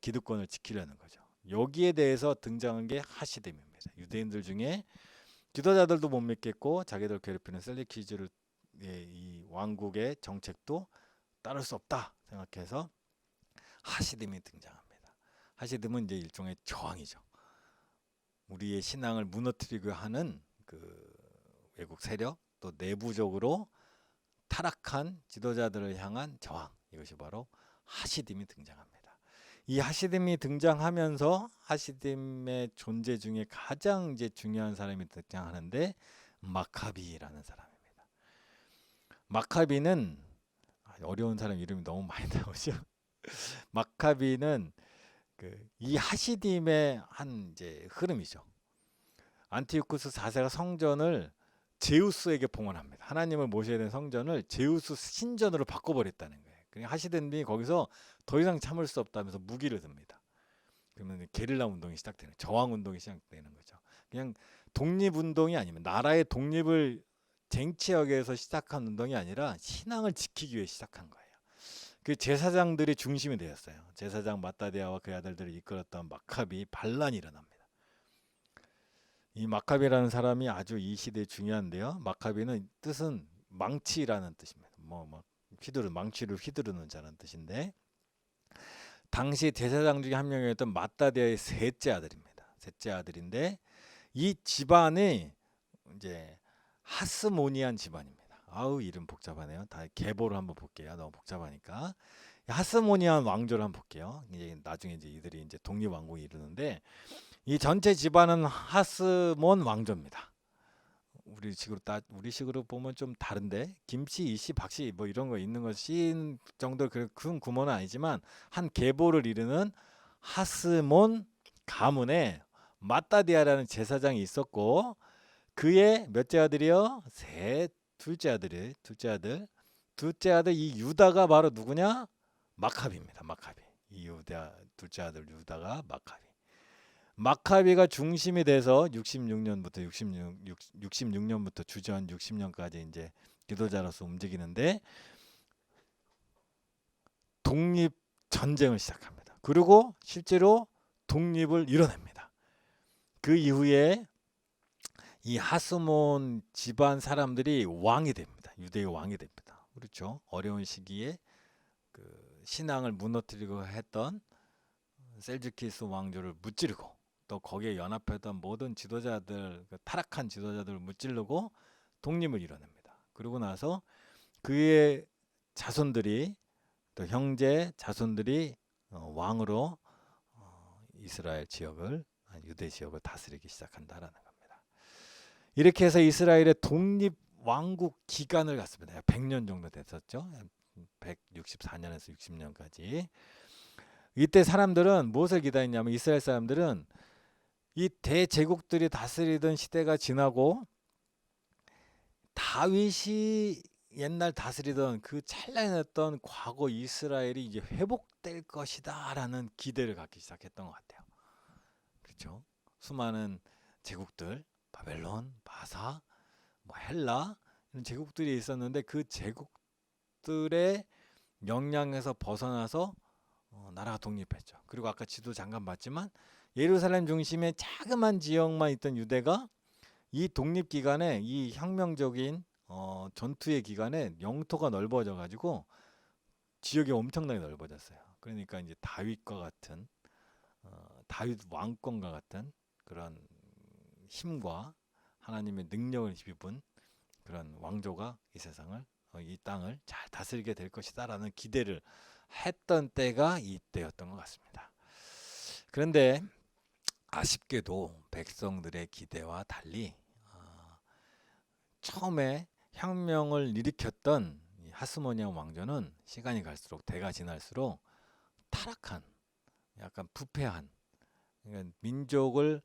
기득권을 지키려는 거죠. 여기에 대해서 등장한 게 하시딤입니다. 유대인들 중에 지도자들도 못 믿겠고 자기들 괴롭히는 셀루키즈를 이 왕국의 정책도 따를 수 없다 생각해서 하시딤이 등장합니다. 하시딤은 이제 일종의 저항이죠. 우리의 신앙을 무너뜨리고 하는 그 외국 세력, 또 내부적으로 타락한 지도자들을 향한 저항, 이것이 바로 하시딤이 등장합니다. 이 하시딤이 등장하면서 하시딤의 존재 중에 가장 이제 중요한 사람이 등장하는데 마카비라는 사람입니다. 마카비는 어려운 사람 이름이 너무 많이 나오죠. 마카비는 이 하시딤의 한 이제 흐름이죠. 안티오쿠스 4세가 성전을 제우스에게 봉헌합니다. 하나님을 모셔야 되는 성전을 제우스 신전으로 바꿔버렸다는 거예요. 그러니까 하시딤이 거기서 더 이상 참을 수 없다면서 무기를 듭니다. 그러면 게릴라 운동이 시작되는, 저항 운동이 시작되는 거죠. 그냥 독립 운동이 아니면 나라의 독립을 쟁취하기 위해서 시작한 운동이 아니라 신앙을 지키기 위해 시작한 거예요. 그 제사장들이 중심이 되었어요. 제사장 마따디아와 그 아들들을 이끌었던 마카비 반란이 일어납니다. 이 마카비라는 사람이 아주 이 시대에 중요한데요. 마카비는 뜻은 망치라는 뜻입니다. 망치를 휘두르는 자라는 뜻인데, 당시 제사장 중에 한 명이었던 마따디아의 셋째 아들입니다. 셋째 아들인데 이 집안이 이제 하스모니안 집안입니다. 아우 이름 복잡하네요. 다 계보를 한번 볼게요. 너무 복잡하니까. 하스모니안 왕조를 한번 볼게요. 이제 나중에 이제 이들이 이제 독립 왕국이 이루는데 이 전체 집안은 하스몬 왕조입니다. 우리식으로 보면 좀 다른데 김씨, 이씨, 박씨 뭐 이런 거 있는 거 씨 정도 큰 구멍은 아니지만 한 계보를 이루는 하스몬 가문에 마따디아라는 제사장이 있었고 그의 몇째 아들이요? 둘째 아들 이 유다가 바로 누구냐? 마카비입니다. 마카비. 이 유다 둘째 아들 유다가 마카비가 중심이 돼서 66년부터 주전 60년까지 이제 지도자로서 움직이는데 독립 전쟁을 시작합니다. 그리고 실제로 독립을 이뤄냅니다. 그 이후에 이 하스몬 집안 사람들이 왕이 됩니다. 유대의 왕이 됩니다. 그렇죠. 어려운 시기에 그 신앙을 무너뜨리고 했던 셀주키스 왕조를 무찌르고 또 거기에 연합했던 모든 지도자들, 타락한 지도자들을 무찌르고 독립을 이뤄냅니다. 그러고 나서 그의 자손들이 또 형제 자손들이 왕으로 이스라엘 지역을 유대 지역을 다스리기 시작한다라는 겁니다. 이렇게 해서 이스라엘의 독립 왕국 기간을 갖습니다. 100년 정도 됐었죠. 164년에서 60년까지. 이때 사람들은 무엇을 기다렸냐면 이스라엘 사람들은 이 대제국들이 다스리던 시대가 지나고 다윗이 옛날 다스리던 그 찬란했던 과거 이스라엘이 이제 회복될 것이다라는 기대를 갖기 시작했던 것 같아요. 그렇죠? 수많은 제국들, 바벨론, 바사, 헬라 이런 제국들이 있었는데 그 제국들의 영향에서 벗어나서 나라가 독립했죠. 그리고 아까 지도 잠깐 봤지만 예루살렘 중심의 자그만 지역만 있던 유대가 이 독립 기간에 이 혁명적인 전투의 기간에 영토가 넓어져 가지고 지역이 엄청나게 넓어졌어요. 그러니까 이제 다윗과 같은 다윗 왕권과 같은 그런 힘과 하나님의 능력을 입은 그런 왕조가 이 세상을 이 땅을 잘 다스리게 될 것이다라는 기대를 했던 때가 이때였던 것 같습니다. 그런데 아쉽게도 백성들의 기대와 달리 처음에 혁명을 일으켰던 하스모니안 왕조는 시간이 갈수록 대가 지날수록 타락한 약간 부패한 그러니까 민족을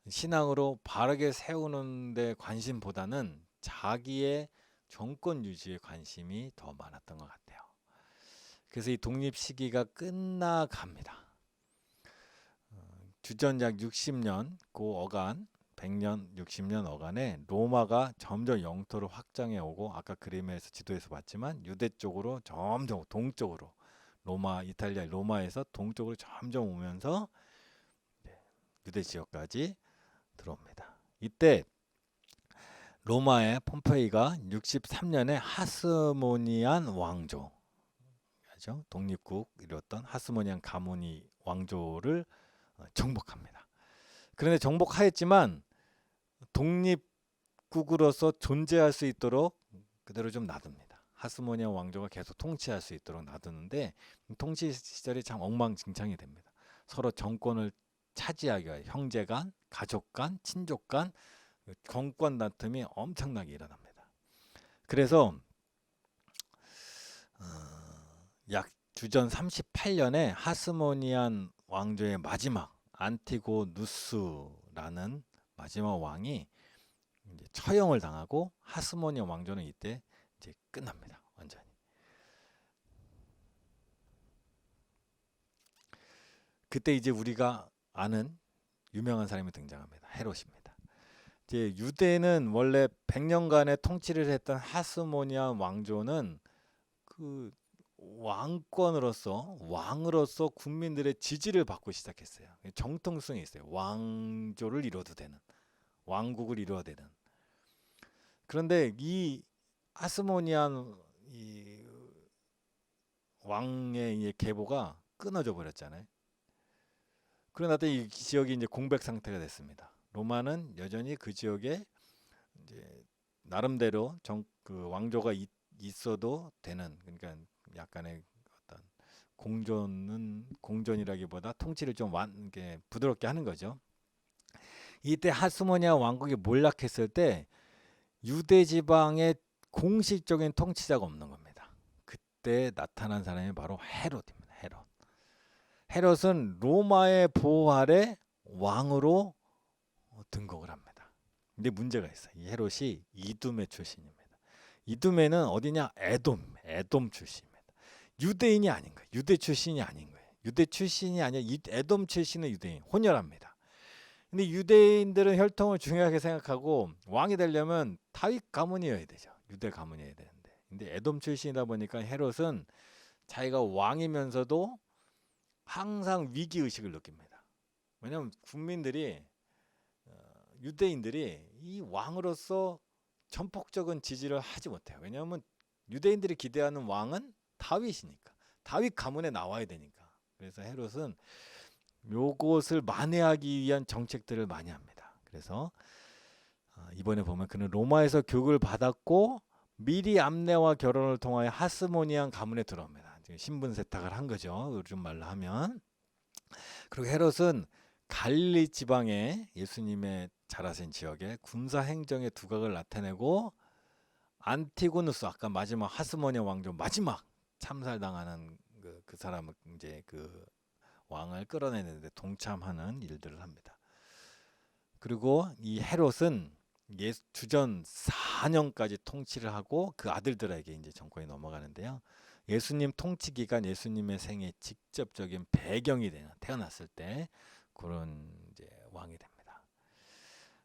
신앙으로 바르게 세우는 데 관심보다는 자기의 정권 유지에 관심이 더 많았던 것 같아요. 그래서 이 독립 시기가 끝나갑니다. 주전 약 60년 고 어간 100년, 60년 어간에 로마가 점점 영토를 확장해 오고 아까 그림에서 지도에서 봤지만 유대 쪽으로 점점 동쪽으로 로마 이탈리아 로마에서 동쪽으로 점점 오면서 유대 지역까지 들어옵니다. 이때 로마의 폼페이가 63년에 하스모니안 왕조, 그죠? 독립국 이뤘던 하스모니안 가문이 왕조를 정복합니다. 그런데 정복하였지만 독립국으로서 존재할 수 있도록 그대로 좀 놔둡니다. 하스모니안 왕조가 계속 통치할 수 있도록 놔두는데 통치 시절이 참 엉망진창이 됩니다. 서로 정권을 차지하기 위해 형제 간, 가족 간, 친족 간 정권 다툼이 엄청나게 일어납니다. 그래서 약 주전 38년에 하스모니안 왕조의 마지막 안티고누스라는 마지막 왕이 이제 처형을 당하고 하스모니안 왕조는 이때 이제 끝납니다. 완전히. 그때 이제 우리가 아는 유명한 사람이 등장합니다. 헤롯입니다. 이제 유대는 원래 100년간의 통치를 했던 하스모니안 왕조는 그 왕으로서 국민들의 지지를 받고 시작했어요. 정통성이 있어요. 왕조를 이뤄도 되는, 왕국을 이뤄야 되는. 그런데 이 하스모니안 이 왕의 이 계보가 끊어져 버렸잖아요. 그러다 이 지역이 이제 공백 상태가 됐습니다. 로마는 여전히 그 지역에 이제 나름대로 그 왕조가 있어도 되는, 그러니까 약간의 어떤 공존이라기보다 통치를 좀 이렇게 부드럽게 하는 거죠. 이때 하스모니아 왕국이 몰락했을 때 유대 지방에 공식적인 통치자가 없는 겁니다. 그때 나타난 사람이 바로 헤롯입니다. 헤롯은 로마의 보호 아래 왕으로 등극을 합니다. 근데 문제가 있어요. 이 헤롯이 이두메 출신입니다. 이두메는 어디냐? 에돔 출신입니다. 유대인이 아닌 거예요. 유대 출신이 아닌 거예요. 유대 출신이 아니라 에돔 출신의 유대인, 혼혈합니다. 근데 유대인들은 혈통을 중요하게 생각하고 왕이 되려면 다윗 가문이어야 되죠. 유대 가문이어야 되는데. 근데 에돔 출신이다 보니까 헤롯은 자기가 왕이면서도 항상 위기의식을 느낍니다. 왜냐하면 국민들이 유대인들이 이 왕으로서 전폭적인 지지를 하지 못해요. 왜냐하면 유대인들이 기대하는 왕은 다윗이니까. 다윗 가문에 나와야 되니까. 그래서 헤롯은 요것을 만회하기 위한 정책들을 많이 합니다. 그래서 이번에 보면 그는 로마에서 교육을 받았고 미리 암내와 결혼을 통하여 하스모니안 가문에 들어옵니다. 신분 세탁을 한 거죠. 요즘 말로 하면. 그리고 헤롯은 갈릴리 지방에 예수님의 자라신 지역에 군사 행정의 두각을 나타내고 안티고누스, 아까 마지막 하스모니아 왕조 마지막 참살당하는 그 사람을 이제 그 왕을 끌어내는데 동참하는 일들을 합니다. 그리고 이 헤롯은 주전 4년까지 통치를 하고 그 아들들에게 이제 정권이 넘어가는데요. 예수님 통치 기간, 예수님의 생애 직접적인 배경이 되는, 태어났을 때 그런 이제 왕이 됩니다.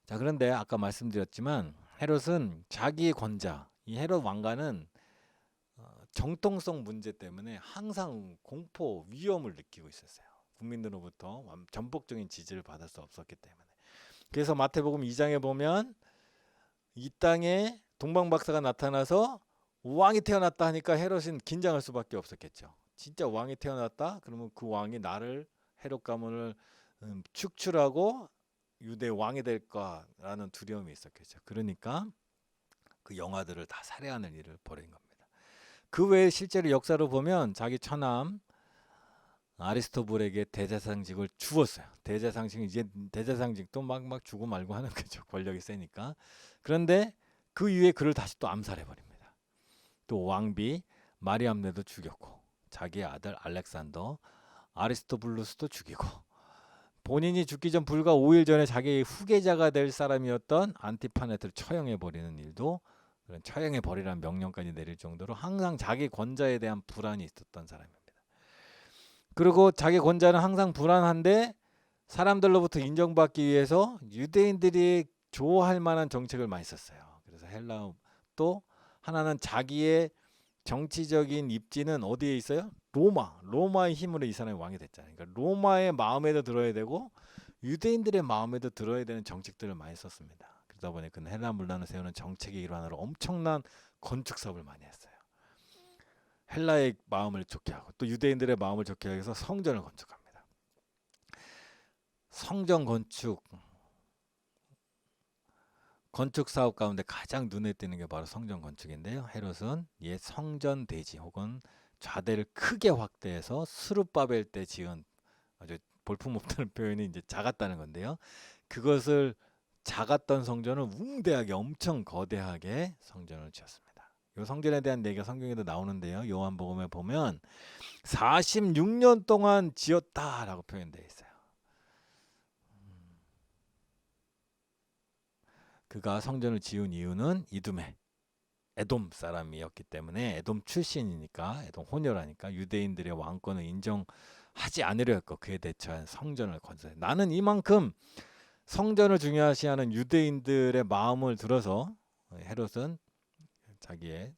자, 그런데 아까 말씀드렸지만 헤롯은 자기의 권자, 이 헤롯 왕가는 정통성 문제 때문에 항상 공포, 위험을 느끼고 있었어요. 국민들로부터 전폭적인 지지를 받을 수 없었기 때문에. 그래서 마태복음 2장에 보면 이 땅에 동방박사가 나타나서 왕이 태어났다 하니까 헤롯은 긴장할 수밖에 없었겠죠. 진짜 왕이 태어났다? 그러면 그 왕이 나를, 헤롯 가문을 축출하고 유대 왕이 될까라는 두려움이 있었겠죠. 그러니까 그 영아들을 다 살해하는 일을 벌인 겁니다. 그 외에 실제로 역사로 보면 자기 처남 아리스토블에게 대제사장직을 주었어요. 대제사장직도 막 주고 말고 하는 거죠. 권력이 세니까. 그런데 그 이후에 그를 다시 또 암살해 버립니다. 또 왕비 마리암네도 죽였고, 자기 아들 알렉산더 아리스토블루스도 죽이고, 본인이 죽기 전 불과 5일 전에 자기의 후계자가 될 사람이었던 안티파네트를 처형해 버리는 일도, 그런 처형해 버리라는 명령까지 내릴 정도로 항상 자기 권자에 대한 불안이 있었던 사람입니다. 그리고 자기 권자는 항상 불안한데 사람들로부터 인정받기 위해서 유대인들이 좋아할 만한 정책을 많이 썼어요. 그래서 헬라 또 하나는 자기의 정치적인 입지는 어디에 있어요? 로마의 힘으로 이 사람이 왕이 됐잖아요. 그러니까 로마의 마음에도 들어야 되고 유대인들의 마음에도 들어야 되는 정책들을 많이 썼습니다. 그러다 보니 그는 헬라 문란을 세우는 정책의 일환으로 엄청난 건축 사업을 많이 했어요. 헬라의 마음을 좋게 하고 또 유대인들의 마음을 좋게 하기 위해서 성전을 건축합니다. 성전 건축 사업 가운데 가장 눈에 띄는 게 바로 성전 건축인데요. 헤롯은 옛 성전 대지 혹은 좌대를 크게 확대해서 스룹바벨 때 지은 아주 볼품없다는 표현이 이제 작았다는 건데요. 그것을 작았던 성전을 웅대하게 엄청 거대하게 성전을 지었습니다. 이 성전에 대한 얘기가 성경에도 나오는데요. 요한복음에 보면 46년 동안 지었다라고 표현되어 있어요. 그가 성전을 지은 이유는 이두메 에돔 사람이었기 때문에 에돔 출신이니까 에돔 혼혈하니까 유대인들의 왕권을 인정하지 않으려 했고 그에 대처한 성전을 건설해. 나는 이만큼 성전을 중요시하는 유대인들의 마음을 들어서 헤롯은 자기의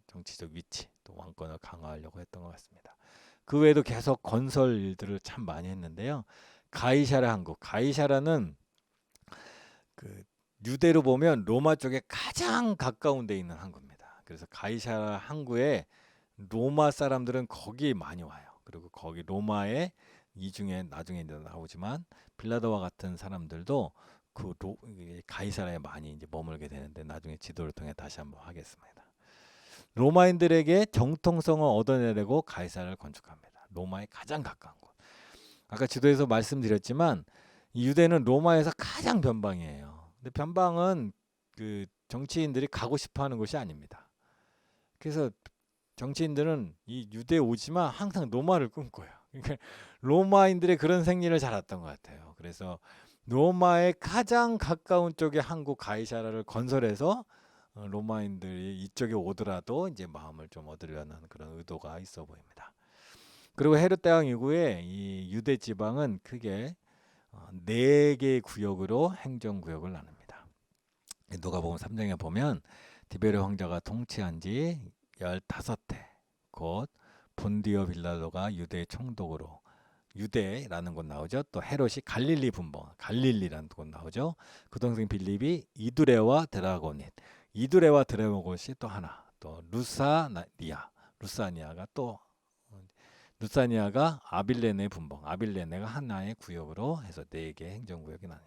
정치적 위치 또 왕권을 강화하려고 했던 것 같습니다. 그 외에도 계속 건설 일들을 참 많이 했는데요. 가이사라 항구, 가이사라는 그 유대로 보면 로마 쪽에 가장 가까운 데 있는 항구입니다. 그래서 가이사라 항구에 로마 사람들은 거기 많이 와요. 그리고 거기 로마에 이 중에 나중에 나오지만 빌라도와 같은 사람들도 그 가이사라에 많이 이제 머물게 되는데 나중에 지도를 통해 다시 한번 하겠습니다. 로마인들에게 정통성을 얻어내려고 가이사라를 건축합니다. 로마에 가장 가까운 곳. 아까 지도에서 말씀드렸지만 유대는 로마에서 가장 변방이에요. 근데 변방은 그 정치인들이 가고 싶어하는 곳이 아닙니다. 그래서 정치인들은 이 유대에 오지만 항상 로마를 꿈꿔요. 그러니까 로마인들의 그런 생리를 잘 알았던 것 같아요. 그래서 로마의 가장 가까운 쪽에 항구 가이사라를 건설해서 로마인들이 이쪽에 오더라도 이제 마음을 좀 얻으려는 그런 의도가 있어 보입니다. 그리고 헤롯 대왕 이후에 이 유대 지방은 크게 4개의 구역으로 행정구역을 나눕니다. 누가복음 3장에 보면 디베르 황제가 통치한 지 15해 곧 본디오 빌라도가 유대의 총독으로 유대라는 곳 나오죠. 또 헤롯이 갈릴리 분봉 갈릴리라는 곳 나오죠. 그 동생 빌립이 이두레와 드라고닛 이두레와 드라고닛이 또 하나 또 루사니아가 아빌레네 분봉 아빌레네가 하나의 구역으로 해서 4개 행정구역이 나뉩니다.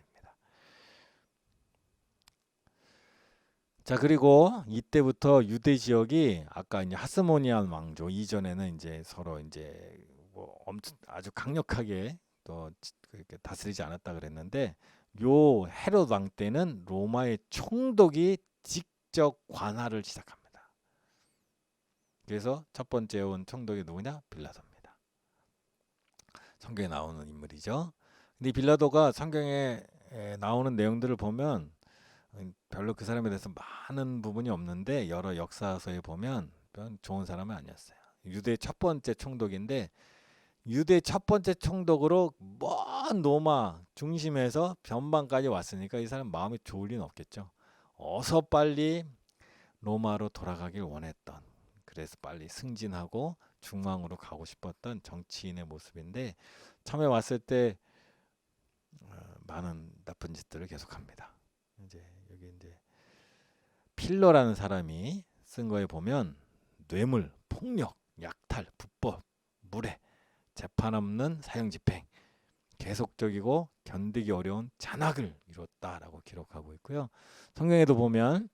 자 그리고 이때부터 유대 지역이 아까 이제 하스모니안 왕조 이전에는 이제 서로 이제 뭐 엄청 아주 강력하게 또 그렇게 다스리지 않았다 그랬는데 요 헤롯 왕 때는 로마의 총독이 직접 관할을 시작합니다. 그래서 첫 번째 온 총독이 누구냐? 빌라도입니다. 성경에 나오는 인물이죠. 근데 빌라도가 성경에 나오는 내용들을 보면 별로 그 사람에 대해서 많은 부분이 없는데 여러 역사서에 보면 좋은 사람은 아니었어요. 유대 첫 번째 총독인데 유대 첫 번째 총독으로 먼 로마 중심에서 변방까지 왔으니까 이 사람 마음이 좋을 리는 없겠죠. 어서 빨리 로마로 돌아가길 원했던 그래서 빨리 승진하고 중앙으로 가고 싶었던 정치인의 모습인데 처음에 왔을 때 많은 나쁜 짓들을 계속합니다. 이제 여기 이제 필러라는 사람이 쓴 거에 보면 뇌물, 폭력, 약탈, 불법, 무례, 재판 없는 사형 집행, 계속적이고 견디기 어려운 잔악을 이뤘다라고 기록하고 있고요. 성경에도 보면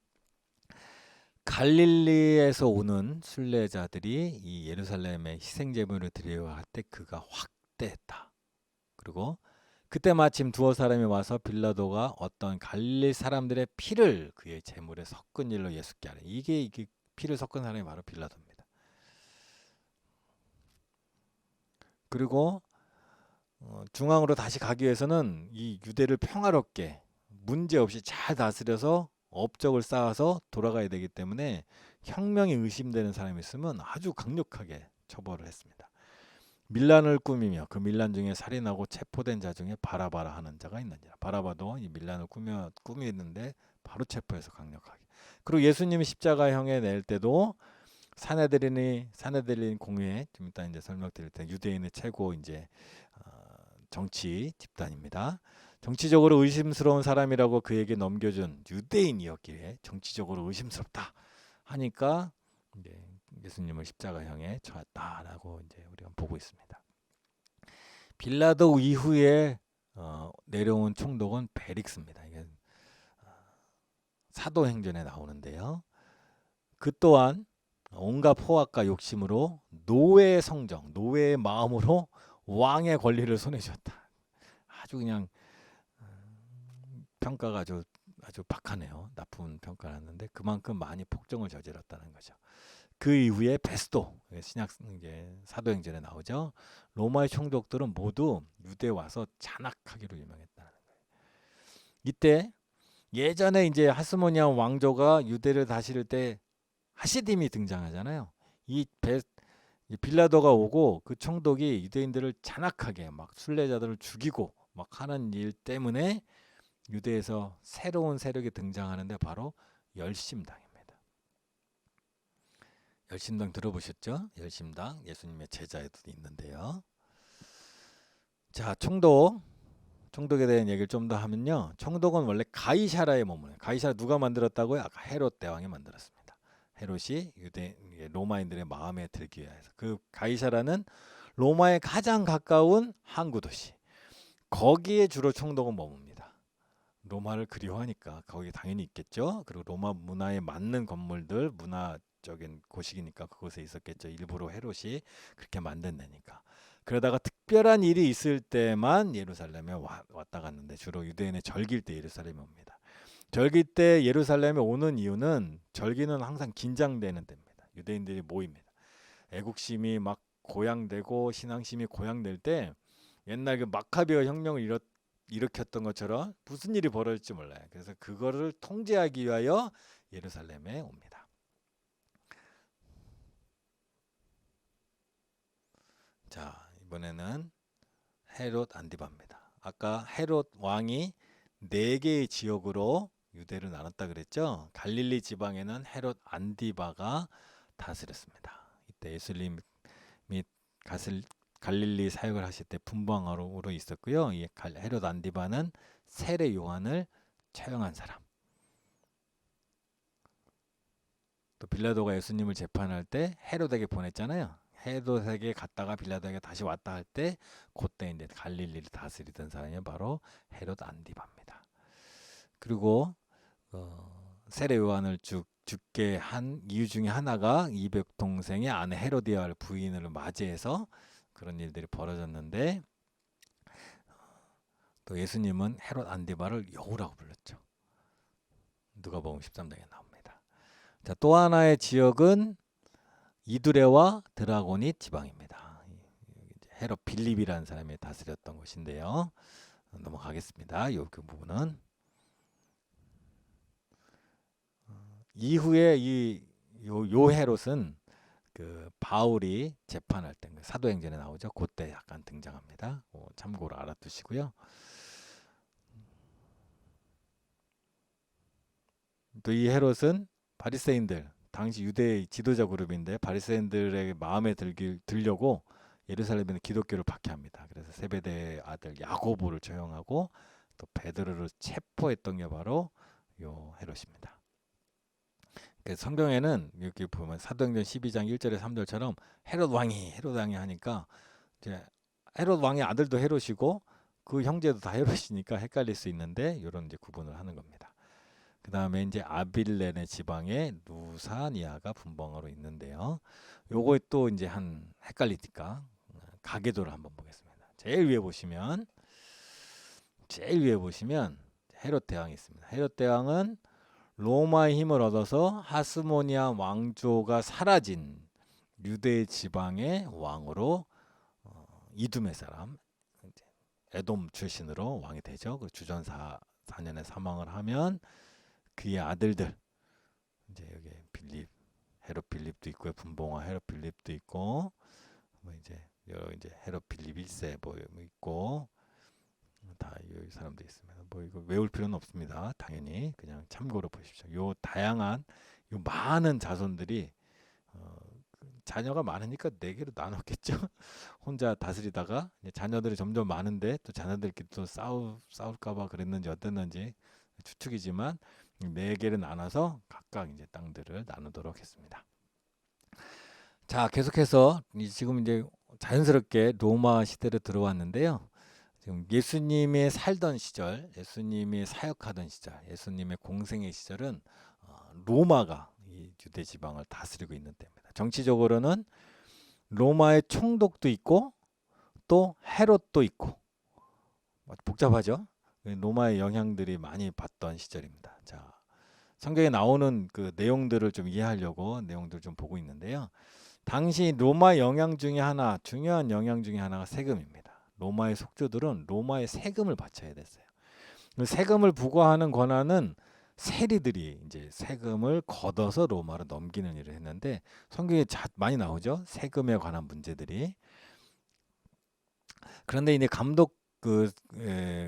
갈릴리에서 오는 순례자들이 이 예루살렘에 희생 제물을 드리려 할 때 그가 확대했다. 그리고 그때 마침 두어 사람이 와서 빌라도가 어떤 갈릴리 사람들의 피를 그의 제물에 섞은 일로 예수께 하래. 이게 피를 섞은 사람이 바로 빌라도입니다. 그리고 중앙으로 다시 가기 위해서는 이 유대를 평화롭게 문제없이 잘 다스려서 업적을 쌓아서 돌아가야 되기 때문에 혁명이 의심되는 사람이 있으면 아주 강력하게 처벌을 했습니다. 밀란을 꾸미며 그 밀란 중에 살인하고 체포된 자 중에 바라바라 하는 자가 있느니라. 바라바도 이 밀란을 꾸미는데 바로 체포해서 강력하게. 그리고 예수님이 십자가형에 낼 때도 사내들인 공회, 좀 이따 이제 설명드릴 때 유대인의 최고 이제 정치 집단입니다. 정치적으로 의심스러운 사람이라고 그에게 넘겨준 유대인이었기에 정치적으로 의심스럽다 하니까 이제 예수님을 십자가형에 쳐왔다라고 이제 우리가 보고 있습니다. 빌라도 이후에 내려온 총독은 베릭스입니다. 이게 사도행전에 나오는데요. 그 또한 온갖 포악과 욕심으로 노예의 성정, 노예의 마음으로 왕의 권리를 손에 쥐었다. 아주 그냥 평가가 아주 박하네요. 나쁜 평가를 했는데 그만큼 많이 폭정을 저질렀다는 거죠. 그 이후에 베스도, 신약 이게 사도행전에 나오죠. 로마의 총독들은 모두 유대 와서 잔악하기로 유명했다는 거예요. 이때 예전에 이제 하스모니아 왕조가 유대를 다스릴 때 하시딤이 등장하잖아요. 이 빌라도가 오고 그 총독이 유대인들을 잔악하게 막 순례자들을 죽이고 막 하는 일 때문에 유대에서 새로운 세력이 등장하는데 바로 열심당입니다. 열심당 들어보셨죠? 열심당 예수님의 제자에도 있는데요. 자, 총독에 대한 얘기를 좀 더 하면요. 총독은 원래 가이사라의 머무는, 가이사라 누가 만들었다고요? 아까 헤롯 대왕이 만들었습니다. 헤롯이 로마인들의 마음에 들기 위해서. 그 가이사라는 로마에 가장 가까운 항구 도시. 거기에 주로 총독은 머뭅니다. 로마를 그리워하니까 거기 당연히 있겠죠. 그리고 로마 문화에 맞는 건물들, 문화적인 곳이니까 그곳에 있었겠죠. 일부러 헤롯이 그렇게 만든 데니까. 그러다가 특별한 일이 있을 때만 예루살렘에 왔다 갔는데 주로 유대인의 절기일 때 예루살렘에 옵니다. 절기 때 예루살렘에 오는 이유는 절기는 항상 긴장되는 때입니다. 유대인들이 모입니다. 애국심이 막 고양되고 신앙심이 고양될 때 옛날 그 마카베어 혁명을 일으켰던 것처럼 무슨 일이 벌어질지 몰라요. 그래서 그거를 통제하기 위하여 예루살렘에 옵니다. 자, 이번에는 헤롯 안디바입니다. 아까 헤롯 왕이 4개의 지역으로 유대를 나눴다 그랬죠. 갈릴리 지방에는 헤롯 안디바가 다스렸습니다. 이때 예수님이 갈릴리 사역을 하실 때 분방으로 있었고요. 이 헤롯 안디바는 세례 요한을 처형한 사람. 또 빌라도가 예수님을 재판할 때 헤롯에게 보냈잖아요. 헤롯에게 갔다가 빌라도에게 다시 왔다 할 때 그때 이제 갈릴리를 다스리던 사람이 바로 헤롯 안디바입니다. 그리고 세례 요한을 죽게 한 이유 중에 하나가 이백 동생의 아내 헤로디아를 부인을 맞이해서 그런 일들이 벌어졌는데 또 예수님은 헤롯 안디바를 여우라고 불렀죠. 누가복음 13장에 나옵니다. 자, 또 하나의 지역은 이두레와 드라고닛 지방입니다. 헤롯 빌립이라는 사람이 다스렸던 곳인데요. 넘어가겠습니다. 그 부분은 이후에 요 헤롯은 그 바울이 재판할 때 사도행전에 나오죠. 그때 약간 등장합니다. 참고로 알아두시고요. 또 이 헤롯은 바리새인들, 당시 유대 지도자 그룹인데 바리새인들의 마음에 들려고 예루살렘에는 기독교를 박해합니다. 그래서 세베대의 아들 야고보를 처형하고 또 베드로를 체포했던 게 바로 요 헤롯입니다. 성경에는 이렇게 보면 사도행전 12장 1절에 3절처럼 헤롯 왕이 하니까 이제 헤롯 왕의 아들도 헤롯이고 그 형제도 다 헤롯이니까 헷갈릴 수 있는데 이런 이제 구분을 하는 겁니다. 그 다음에 이제 아빌레네 지방에 루사니아가 분봉으로 있는데요. 요거 또 이제 헷갈리니까 가계도를 한번 보겠습니다. 제일 위에 보시면 헤롯 대왕이 있습니다. 헤롯 대왕은 로마의 힘을 얻어서 하스모니아 왕조가 사라진 유대 지방의 왕으로 이두메 사람 에돔 출신으로 왕이 되죠. 그 주전 4년에 사망을 하면 그의 아들들 이제 여기 헤롯 빌립도 있고요. 분봉왕 헤롯 빌립도 있고 뭐 이제 여러 이제 헤롯 빌립 1세 뭐 있고 다 이 사람들이 있습니다. 뭐 이거 외울 필요는 없습니다. 당연히 그냥 참고로 보십시오. 요 다양한 요 많은 자손들이 어, 자녀가 많으니까 네 개로 나눴겠죠. 혼자 다스리다가 이제 자녀들이 점점 많은데 또 자녀들끼리 또 싸울까봐 그랬는지 어땠는지 추측이지만 네 개를 나눠서 각각 이제 땅들을 나누도록 했습니다. 자, 계속해서 지금 이제 자연스럽게 로마 시대로 들어왔는데요. 지금 예수님의 살던 시절, 예수님이 사역하던 시절, 예수님의 공생의 시절은 로마가 이 유대 지방을 다스리고 있는 때입니다. 정치적으로는 로마의 총독도 있고 또 헤롯도 있고 복잡하죠. 로마의 영향들이 많이 받던 시절입니다. 자, 성경에 나오는 그 내용들을 좀 이해하려고 내용들을 좀 보고 있는데요. 당시 로마 영향 중에 하나, 중요한 영향 중에 하나가 세금입니다. 로마의 속주들은 로마의 세금을 바쳐야 됐어요. 세금을 부과하는 권한은 세리들이 이제 세금을 걷어서 로마로 넘기는 일을 했는데 성경에 많이 나오죠. 세금에 관한 문제들이. 그런데 이제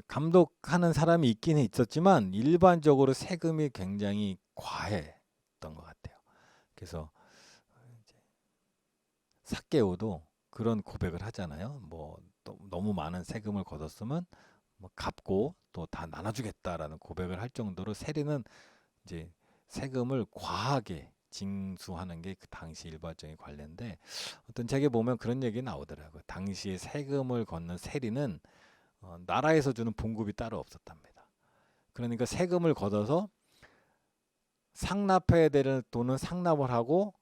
감독하는 사람이 있긴 있었지만 일반적으로 세금이 굉장히 과했던 것 같아요. 그래서 삭개오도 그런 고백을 하잖아요. 뭐 너무 많은 세금을 걷었으면 뭐 갚고 또 다 나눠주겠다라는 고백을 할 정도로 세리는 이제 세금을 과하게 징수하는 게 그 당시 일반적인 관례인데 어떤 책에 보면 그런 얘기 나오더라고요. 당시에 세금을 걷는 세리는 나라에서 주는 봉급이 따로 없었답니다. 그러니까 세금을 걷어서 상납해야 되는 돈은 상납을 하고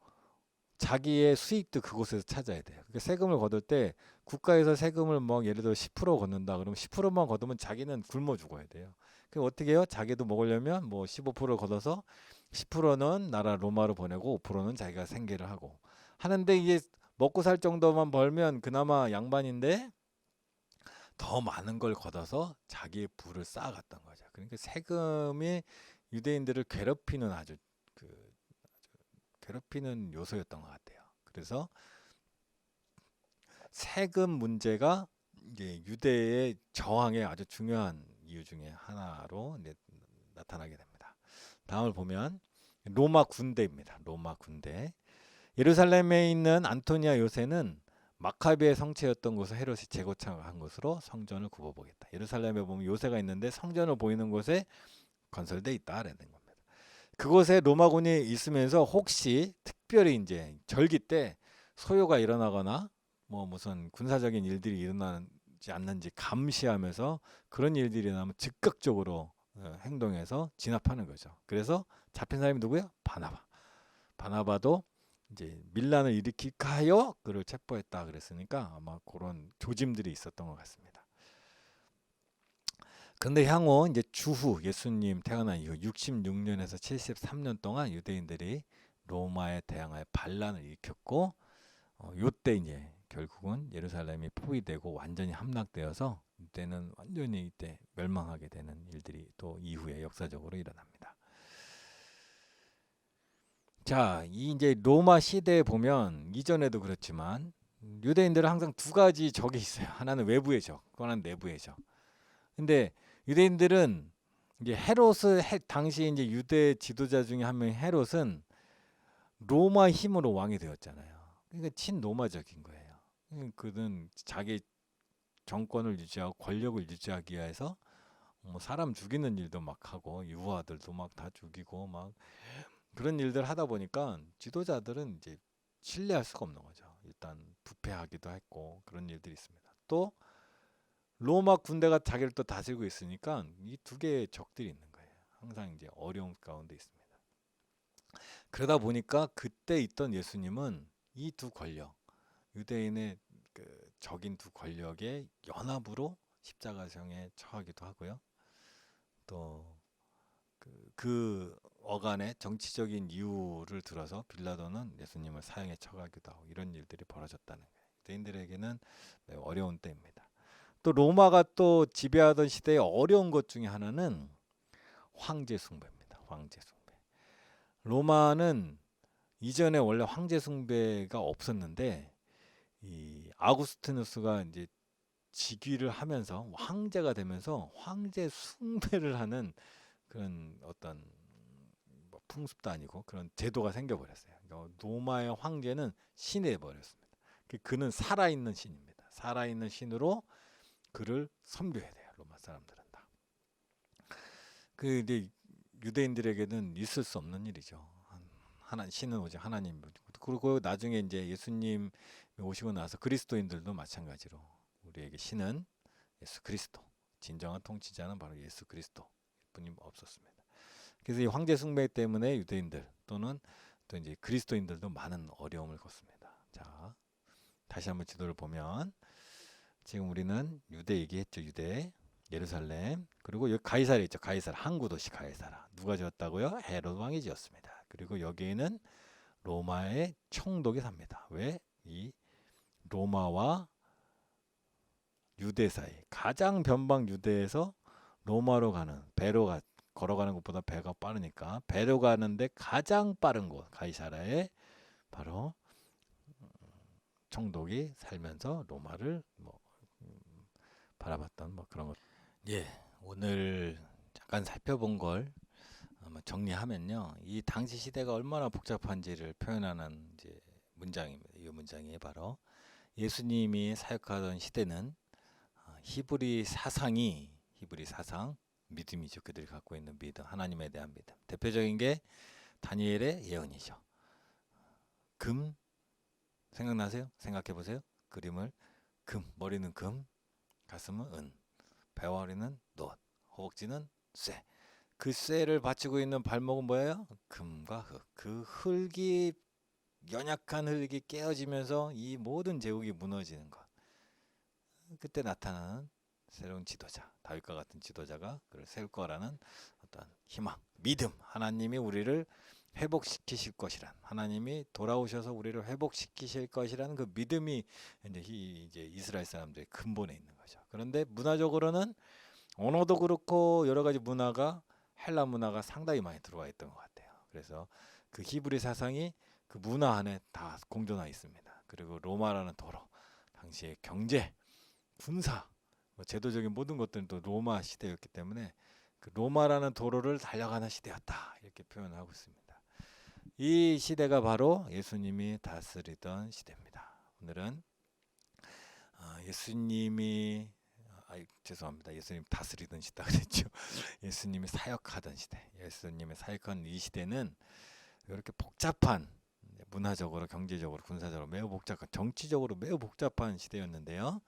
자기의 수익도 그곳에서 찾아야 돼요. 그러니까 세금을 걷을 때 국가에서 세금을 뭐 예를 들어 10% 걷는다 그러면 10%만 걷으면 자기는 굶어 죽어야 돼요. 그럼 어떻게 해요? 자기도 먹으려면 뭐 15% 걷어서 10%는 나라 로마로 보내고 5%는 자기가 생계를 하고 하는데 이게 먹고 살 정도만 벌면 그나마 양반인데 더 많은 걸 걷어서 자기의 부를 쌓아갔던 거죠. 그러니까 세금이 유대인들을 괴롭히는 아주 괴롭히는 요소였던 것 같아요. 그래서 세금 문제가 이제 유대의 저항의 아주 중요한 이유 중에 하나로 나타나게 됩니다. 다음을 보면 로마 군대입니다. 로마 군대. 예루살렘에 있는 안토니아 요새는 마카비의 성체였던 곳을 헤롯이 재건축한 곳으로 성전을 굽어보겠다. 예루살렘에 보면 요새가 있는데 성전을 보이는 곳에 건설돼 있다라는 겁니다. 그곳에 로마군이 있으면서 혹시 특별히 이제 절기 때 소요가 일어나거나 뭐 무슨 군사적인 일들이 일어나지 않는지 감시하면서 그런 일들이 일어나면 즉각적으로 행동해서 진압하는 거죠. 그래서 잡힌 사람이 누구예요? 바나바. 바나바도 이제 밀란을 일으킬까요? 그를 체포했다 그랬으니까 아마 그런 조짐들이 있었던 것 같습니다. 그런데 향후 이제 주후 예수님 태어난 이후 66년에서 73년 동안 유대인들이 로마에 대항하여 반란을 일으켰고 요때 이제 결국은 예루살렘이 포위되고 완전히 함락되어서 이때는 완전히 이때 멸망하게 되는 일들이 또 이후에 역사적으로 일어납니다. 자, 이 이제 로마 시대에 보면 이전에도 그렇지만 유대인들은 항상 두 가지 적이 있어요. 하나는 외부의 적, 하나는 내부의 적. 근데 유대인들은 이제 당시 이제 유대 지도자 중에 한 명인 헤롯은 로마 힘으로 왕이 되었잖아요. 그러니까 친로마적인 거예요. 그는 자기 정권을 유지하고 권력을 유지하기 위해서 뭐 사람 죽이는 일도 막 하고 유아들도 막 다 죽이고 막 그런 일들 하다 보니까 지도자들은 이제 신뢰할 수가 없는 거죠. 일단 부패하기도 했고 그런 일들이 있습니다. 또 로마 군대가 자기를 또 다스리고 있으니까 이 두 개의 적들이 있는 거예요. 항상 이제 어려움 가운데 있습니다. 그러다 보니까 그때 있던 예수님은 이 두 권력, 유대인의 그 적인 두 권력의 연합으로 십자가상에 처하기도 하고요. 또 그 어간의 정치적인 이유를 들어서 빌라도는 예수님을 사형에 처하기도 하고 이런 일들이 벌어졌다는 거예요. 유대인들에게는 매우 어려운 때입니다. 또 로마가 또 지배하던 시대의 어려운 것 중에 하나는 황제 숭배입니다. 황제 숭배. 로마는 이전에 원래 황제 숭배가 없었는데 이 아구스티누스가 이제 즉위를 하면서 황제가 되면서 황제 숭배를 하는 그런 어떤 뭐 풍습도 아니고 그런 제도가 생겨버렸어요. 그러니까 로마의 황제는 신이 되어버렸습니다. 그는 살아있는 신입니다. 살아있는 신으로 그를 섬겨야 돼요. 로마 사람들은 다. 그 이제 유대인들에게는 있을 수 없는 일이죠. 하나 신은 오직 하나님. 그리고 나중에 이제 예수님 오시고 나서 그리스도인들도 마찬가지로 우리에게 신은 예수 그리스도. 진정한 통치자는 바로 예수 그리스도 뿐이 없었습니다. 그래서 이 황제 숭배 때문에 유대인들 또는 또 이제 그리스도인들도 많은 어려움을 겪습니다. 자, 다시 한번 지도를 보면 지금 우리는 유대 얘기했죠. 유대, 예루살렘, 그리고 여기 가이사라 있죠. 가이사라, 항구 도시 가이사라. 누가 지었다고요? 헤롯 왕이 지었습니다. 그리고 여기에는 로마의 총독이 삽니다. 왜? 이 로마와 유대 사이 가장 변방 유대에서 로마로 가는 배로 걸어가는 것보다 배가 빠르니까 배로 가는데 가장 빠른 곳 가이사라에 바로 총독이 살면서 로마를 뭐 바라봤던 뭐 그런 것. 예, 오늘 잠깐 살펴본 걸 정리하면요, 이 당시 시대가 얼마나 복잡한지를 표현하는 이제 문장입니다. 이 문장이 바로 예수님이 사역하던 시대는 히브리 사상 믿음이죠. 그들이 갖고 있는 믿음, 하나님에 대한 믿음. 대표적인 게 다니엘의 예언이죠. 금 생각나세요? 생각해 보세요. 그림을 금, 머리는 금, 가슴은 은, 배와리는 놋, 허벅지는 쇠. 그 쇠를 받치고 있는 발목은 뭐예요? 금과 흙. 그 흙이 연약한 흙이 깨어지면서 이 모든 제국이 무너지는 것. 그때 나타나는 새로운 지도자, 다윗과 같은 지도자가 그를 세울 거라는 어떤 희망, 믿음. 하나님이 우리를 회복시키실 것이란, 하나님이 돌아오셔서 우리를 회복시키실 것이라는 그 믿음이 이제 이스라엘 사람들의 근본에 있는 거죠. 그런데 문화적으로는 언어도 그렇고 여러 가지 문화가 헬라 문화가 상당히 많이 들어와 있던 것 같아요. 그래서 그 히브리 사상이 그 문화 안에 다 공존하 있습니다. 그리고 로마라는 도로, 당시의 경제, 군사, 제도적인 모든 것들은 또 로마 시대였기 때문에 그 로마라는 도로를 달려가는 시대였다, 이렇게 표현하고 있습니다. 이 시대가 바로 예수님이 다스리던 시대입니다. 오늘은 예수님이 죄송합니다. 예수님 다스리던 시대 그랬죠. 예수님이 사역하던 시대. 예수님의 사역한 이 시대는 이렇게 복잡한, 문화적으로, 경제적으로, 군사적으로 매우 복잡한, 정치적으로 매우 복잡한 시대였는데요.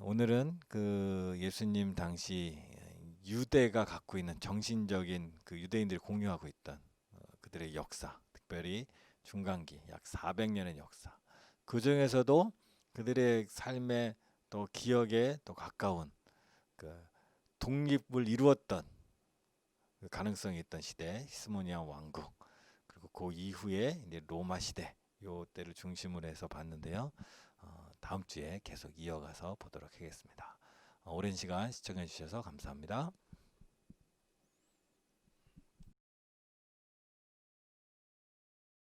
오늘은 그 예수님 당시 유대가 갖고 있는 정신적인 그 유대인들이 공유하고 있던 그들의 역사, 특별히 중간기 약 400년의 역사. 그 중에서도 그들의 삶의 또 기억에 또 가까운 그 독립을 이루었던 그 가능성이 있던 시대, 히스모니아 왕국, 그리고 그 이후에 이제 로마 시대, 요 때를 중심으로 해서 봤는데요. 다음 주에 계속 이어가서 보도록 하겠습니다. 오랜 시간 시청해 주셔서 감사합니다.